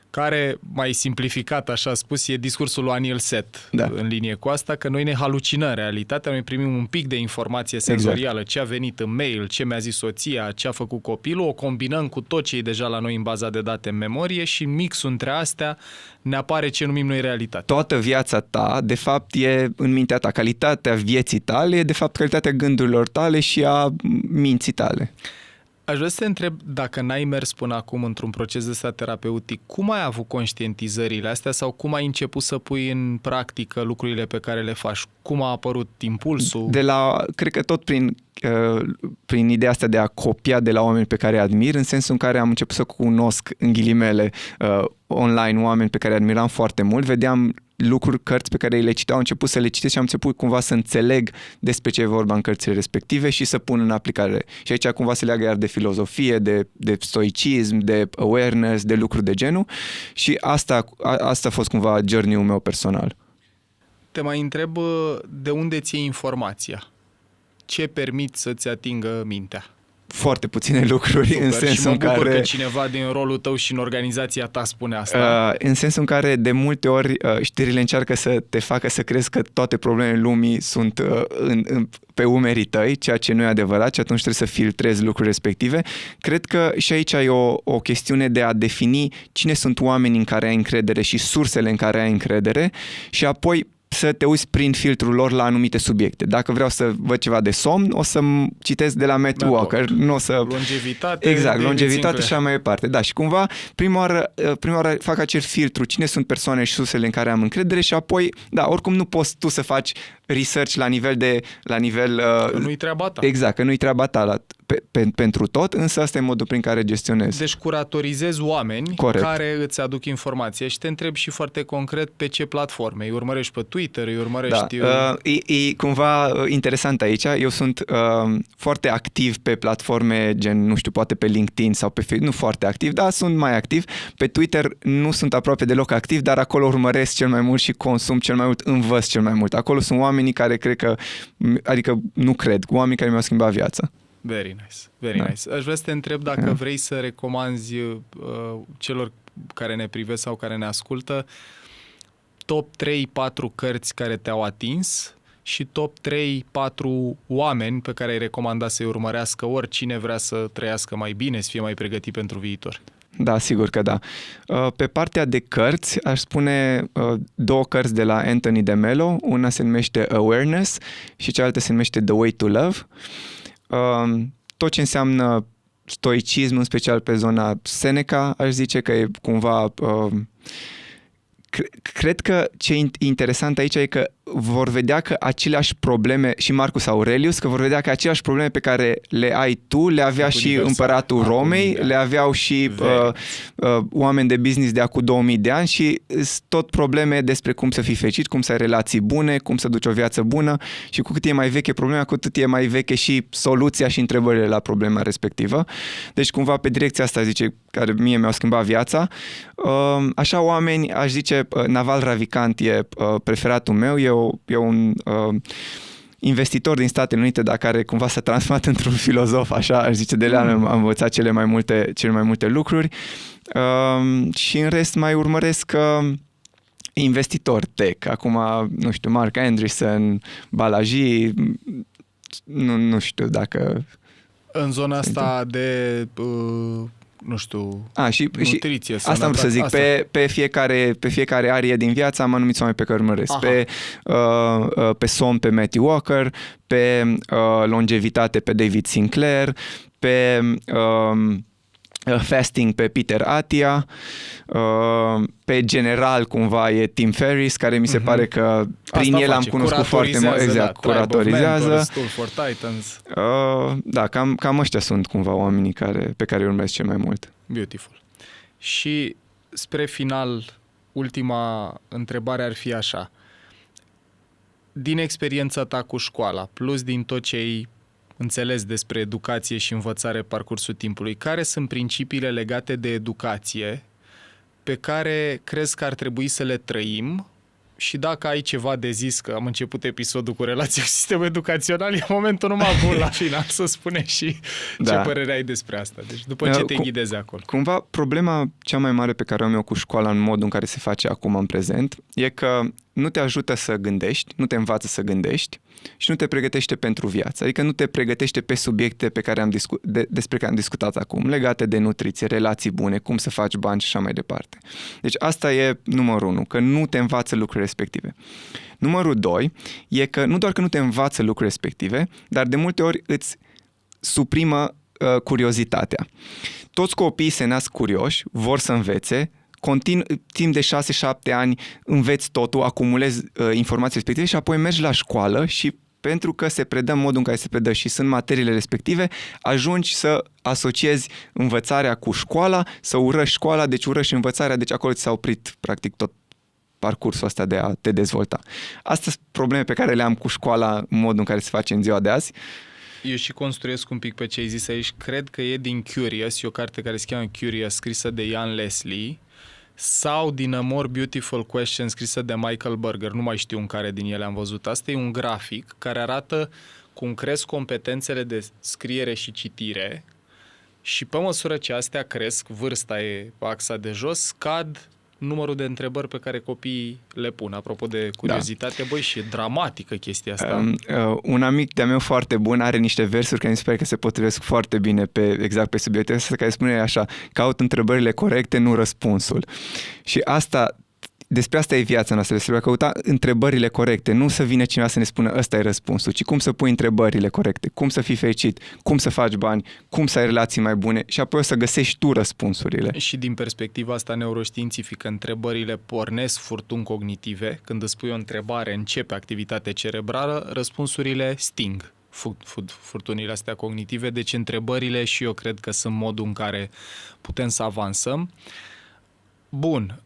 Care, mai simplificat, așa spus, e discursul lui Anil Seth în linie cu asta, că noi ne halucinăm realitatea, noi primim un pic de informație senzorială, ce a venit în mail, ce mi-a zis soția, ce a făcut copilul, o combinăm cu tot ce e deja la noi în baza de date în memorie și mixul între astea ne apare ce numim noi realitate. Toată viața ta, de fapt, e în mintea ta. Calitatea vieții tale e, de fapt, calitatea gândurilor tale și a minții tale. Aș vrea să te întreb, dacă n-ai mers până acum într-un proces de ăsta terapeutic, cum ai avut conștientizările astea sau cum ai început să pui în practică lucrurile pe care le faci? Cum a apărut impulsul? Cred că tot prin ideea asta de a copia de la oameni pe care admir, în sensul în care am început să cunosc, în ghilimele, online oameni pe care admiram foarte mult, vedeam lucruri, cărți pe care le citeau, am început să le citesc și am început cumva să înțeleg despre ce e vorba în cărțile respective și să pun în aplicare. Și aici cumva se leagă iar de filozofie, de stoicism, de awareness, de lucruri de genul și asta a fost cumva journey-ul meu personal. Te mai întreb de unde ți iei informația? Ce permit să-ți atingă mintea? Foarte puține lucruri. Super, în sensul și mă bucur care că cineva din rolul tău și în organizația ta spune asta. În sensul în care de multe ori știrile încearcă să te facă să crezi că toate problemele lumii sunt pe umerii tăi, ceea ce nu e adevărat și atunci trebuie să filtrezi lucrurile respective. Cred că și aici ai o chestiune de a defini cine sunt oamenii în care ai încredere și sursele în care ai încredere și apoi să te uiți prin filtrul lor la anumite subiecte. Dacă vreau să văd ceva de somn, o să citesc de la Matt Walker. Nu o să... Longevitate. Exact, longevitate și așa mai departe. Da, și cumva, prima oară fac acel filtru, cine sunt persoane și sursele în care am încredere și apoi, da, oricum nu poți tu să faci research la nivel că nu-i treaba ta. Exact, că nu-i treaba ta pentru tot, însă asta e modul prin care gestionezi. Deci curatorizezi oameni care îți aduc informație și te întreb și foarte concret pe ce platforme. Îi urmărești pe Twitter, îi urmărești... Da, e cumva interesant aici. Eu sunt foarte activ pe platforme gen, nu știu, poate pe LinkedIn sau pe Facebook, nu foarte activ, dar sunt mai activ. Pe Twitter nu sunt aproape deloc activ, dar acolo urmăresc cel mai mult și consum cel mai mult, învăț cel mai mult. Acolo sunt oamenii care oamenii care mi-au schimbat viața. Very nice. Aș vrea să te întreb dacă vrei să recomanzi celor care ne privesc sau care ne ascultă top 3-4 cărți care te-au atins și top 3-4 oameni pe care ai recomanda să-i urmărească oricine vrea să trăiască mai bine, să fie mai pregătit pentru viitor. Da, sigur că da. Pe partea de cărți, aș spune 2 cărți de la Anthony de Mello. Una se numește Awareness și cealaltă se numește The Way to Love. Tot ce înseamnă stoicism, în special pe zona Seneca, aș zice că e cumva... Cred că ce e interesant aici e că vor vedea că aceleași probleme, și Marcus Aurelius, că vor vedea că aceleași probleme pe care le ai tu, le avea și împăratul Romei, le aveau și oameni de business de acum 2000 de ani și tot probleme despre cum să fii fericit, cum să ai relații bune, cum să duci o viață bună și cu cât e mai veche problema, cu atât e mai veche și soluția și întrebările la problema respectivă. Deci cumva pe direcția asta, zice, care mie mi-au schimbat viața. Așa oameni, aș zice, Naval Ravikant e preferatul meu, e un investitor din Statele Unite, dar care cumva s-a transformat într-un filozof, așa, aș zice, de la am învățat cele mai multe lucruri. Și în rest mai urmăresc investitori tech. Acum, nu știu, Mark Andreessen, Balaji, nu știu dacă... În zona asta de... nu știu, nutriție. Asta am să zic, pe fiecare arie din viață am anumiți oameni pe care urmăresc. Pe somn, pe Matthew Walker, pe longevitate, pe David Sinclair, pe fasting, pe Peter Attia, pe general cumva e Tim Ferriss, care mi se pare că prin el am cunoscut foarte mult. Exact, curatorizează. Mentors, for Titans. Da, cam ăștia sunt cumva oamenii pe care îi urmăresc cel mai mult. Beautiful. Și spre final, ultima întrebare ar fi așa. Din experiența ta cu școala, plus din tot ce ai înțeles despre educație și învățare parcursul timpului, care sunt principiile legate de educație pe care crezi că ar trebui să le trăim și dacă ai ceva de zis, că am început episodul cu relația cu sistemul educațional, e momentul numai bun la final să spune și ce părere ai despre asta. Deci după ce te ghidezi acolo. Cumva problema cea mai mare pe care o am eu cu școala în modul în care se face acum în prezent e că nu te ajută să gândești, nu te învață să gândești și nu te pregătește pentru viață. Adică nu te pregătește pe subiecte despre care am discutat acum, legate de nutriție, relații bune, cum să faci bani și așa mai departe. Deci asta e numărul 1, că nu te învață lucrurile respective. Numărul 2 e că nu doar că nu te învață lucrurile respective, dar de multe ori îți suprimă curiozitatea. Toți copiii se nasc curioși, vor să învețe, timp de 6-7 ani înveți totul, acumulezi informații respective și apoi mergi la școală și pentru că se predă în modul în care se predă și sunt materiile respective, ajungi să asociezi învățarea cu școala, să urăști școala, deci urăști învățarea, deci acolo ți s-a oprit practic tot parcursul ăsta de a te dezvolta. Astea sunt probleme pe care le am cu școala în modul în care se face în ziua de azi. Eu și construiesc un pic pe ce ai zis aici. Cred că e din Curious, e o carte care se cheamă Curious, scrisă de Ian Leslie, sau din A More Beautiful Question, scrisă de Michael Berger, nu mai știu în care din ele am văzut. Asta e un grafic care arată cum cresc competențele de scriere și citire și pe măsură ce astea cresc, vârsta e axa de jos, scad numărul de întrebări pe care copiii le pun. Apropo de curiozitate, băi, și e dramatică chestia asta. Un amic de-a meu foarte bun are niște versuri care mi se pare că se potrivesc foarte bine exact pe subiectul ăsta, care spune așa: caut întrebările corecte, nu răspunsul. Și despre asta e viața noastră, despre a căuta întrebările corecte, nu să vină cineva să ne spună ăsta e răspunsul, ci cum să pui întrebările corecte, cum să fii fericit, cum să faci bani, cum să ai relații mai bune și apoi o să găsești tu răspunsurile. Și din perspectiva asta neuroștiințifică, întrebările pornesc furtuni cognitive. Când îți pui o întrebare, începe activitate cerebrală, răspunsurile sting furtunile astea cognitive, deci întrebările și eu cred că sunt modul în care putem să avansăm. Bun.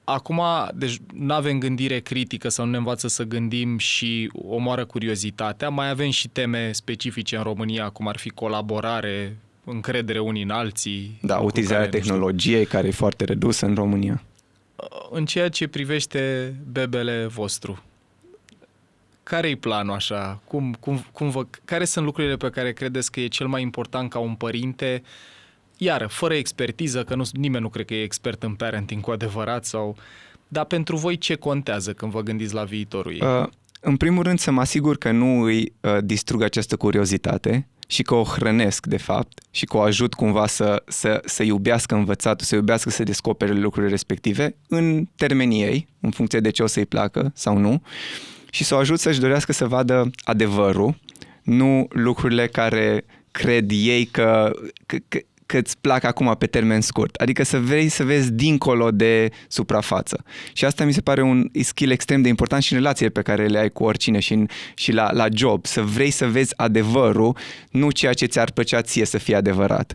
Acum, deci nu avem gândire critică sau nu ne învață să gândim și omoară curiozitatea. Mai avem și teme specifice în România, cum ar fi colaborare, încredere unii în alții. Da, utilizarea tehnologiei, care e foarte redusă în România. În ceea ce privește bebele vostru, care-i planul așa? Care sunt lucrurile pe care credeți că e cel mai important ca un părinte, iară, fără expertiză, că nimeni nu cred că e expert în parenting cu adevărat, dar pentru voi ce contează când vă gândiți la viitorul ei? În primul rând să mă asigur că nu îi distrug această curiozitate și că o hrănesc, de fapt, și că o ajut cumva să iubească învățatul, să iubească să descopere lucrurile respective în termenii ei, în funcție de ce o să-i placă sau nu, și să o ajut să-și dorească să vadă adevărul, nu lucrurile care cred ei că îți plac acum pe termen scurt. Adică să vrei să vezi dincolo de suprafață. Și asta mi se pare un skill extrem de important și în relațiile pe care le ai cu oricine și la job. Să vrei să vezi adevărul, nu ceea ce ți-ar plăcea ție să fie adevărat.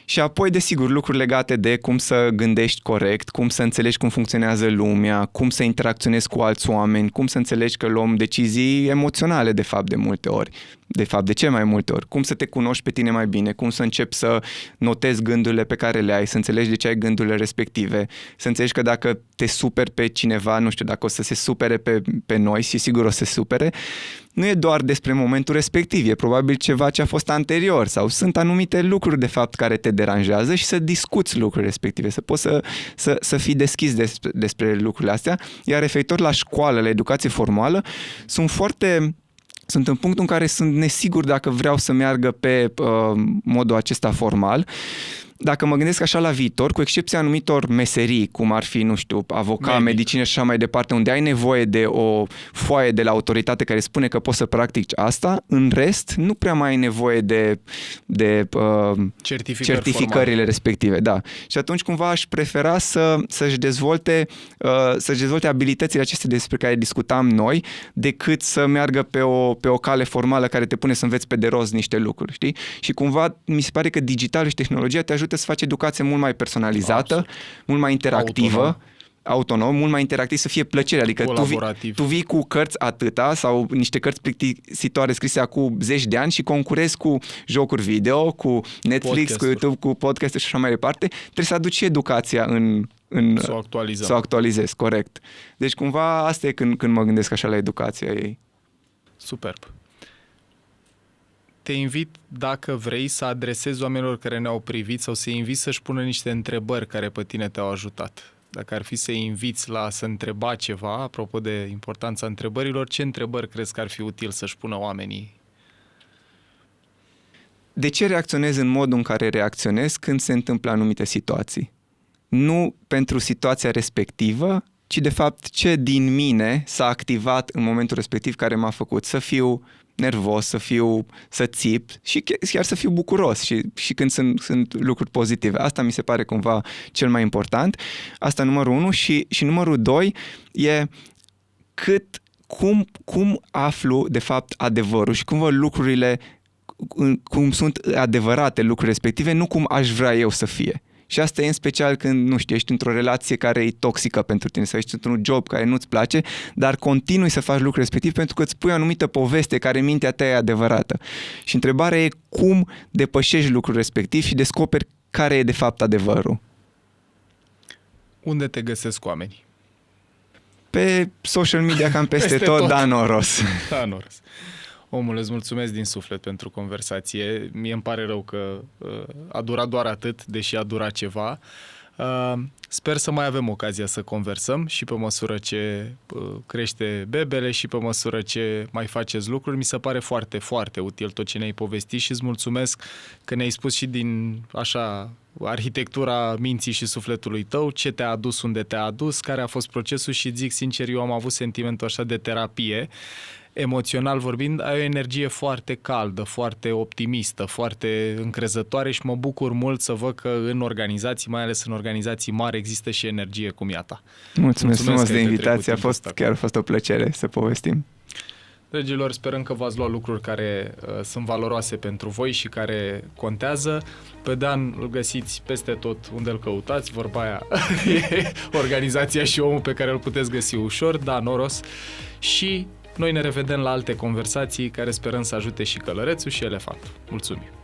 Și apoi, desigur, lucruri legate de cum să gândești corect, cum să înțelegi cum funcționează lumea, cum să interacționezi cu alți oameni, cum să înțelegi că luăm decizii emoționale, de fapt, de multe ori. De fapt, de ce mai multe ori? Cum să te cunoști pe tine mai bine, cum să începi să notezi gândurile pe care le ai, să înțelegi de ce ai gândurile respective, să înțelegi că dacă te superi pe cineva, nu știu, dacă o să se supere pe noi și sigur o să se supere, nu e doar despre momentul respectiv, e probabil ceva ce a fost anterior sau sunt anumite lucruri, de fapt, care te deranjează și să discuți lucrurile respective, să poți să fii deschis despre lucrurile astea. Iar referitor la școală, la educație formală, sunt în punctul în care sunt nesigur dacă vreau să meargă pe modul acesta formal. Dacă mă gândesc așa la viitor, cu excepția anumitor meserii, cum ar fi, nu știu, avocat, medicină și așa mai departe, unde ai nevoie de o foaie de la autoritate care spune că poți să practici asta, în rest nu prea mai ai nevoie de certificările respective. Da. Și atunci cumva aș prefera să-și dezvolte abilitățile acestea despre care discutam noi, decât să meargă pe o cale formală care te pune să înveți pe de rost niște lucruri, știi? Și cumva mi se pare că digitalul și tehnologia te ajută să faci educație mult mai personalizată, absolut, mult mai interactivă, autonom, mult mai interactiv, să fie plăcere. Adică tu vii cu cărți atâta sau niște cărți plictisitoare scrise acum 10 de ani și concurezi cu jocuri video, cu Netflix, cu YouTube, cu podcast și așa mai departe. Trebuie să aduci educația să o actualizezi, corect. Deci cumva asta e când mă gândesc așa la educația ei. Superb. Te invit, dacă vrei, să adresezi oamenilor care ne-au privit sau să-i inviți să-și pună niște întrebări care pe tine te-au ajutat. Dacă ar fi să-i inviți să întreba ceva, apropo de importanța întrebărilor, ce întrebări crezi că ar fi util să-și pună oamenii? De ce reacționez în modul în care reacționez când se întâmplă anumite situații? Nu pentru situația respectivă, ci de fapt ce din mine s-a activat în momentul respectiv care m-a făcut să fiu nervos, să țip și chiar să fiu bucuros și când sunt lucruri pozitive. Asta mi se pare cumva cel mai important. Asta numărul 1 și numărul 2 e cum aflu de fapt adevărul și cum văd lucrurile, cum sunt adevărate lucruri respective, nu cum aș vrea eu să fie. Și asta e în special când, nu știu, ești într-o relație care e toxică pentru tine sau ești într-un job care nu-ți place, dar continui să faci lucruri respectiv pentru că îți pui o anumită poveste care în mintea ta e adevărată. Și întrebarea e cum depășești lucrul respectiv și descoperi care e de fapt adevărul. Unde te găsesc oamenii? Pe social media cam peste tot, Dan Oros. Dan Oros. Omule, îți mulțumesc din suflet pentru conversație. Mie îmi pare rău că a durat doar atât, deși a durat ceva. Sper să mai avem ocazia să conversăm și pe măsură ce crește bebele și pe măsură ce mai faceți lucruri. Mi se pare foarte, foarte util tot ce ne-ai povestit și îți mulțumesc că ne-ai spus și din așa arhitectura minții și sufletului tău, ce te-a adus, unde te-a adus, care a fost procesul și zic sincer, eu am avut sentimentul așa de terapie. Emoțional vorbind, ai o energie foarte caldă, foarte optimistă, foarte încrezătoare și mă bucur mult să văd că în organizații, mai ales în organizații mari, există și energie cum e a ta. Mulțumesc frumos de invitație, chiar a fost o plăcere să povestim. Dragilor, sperăm că v-ați luat lucruri care sunt valoroase pentru voi și care contează. Pe Dan îl găsiți peste tot unde îl căutați, vorba aia e organizația și omul pe care îl puteți găsi ușor, Dan Oros, și noi ne revedem la alte conversații care sperăm să ajute și călărețul și elefantul. Mulțumim!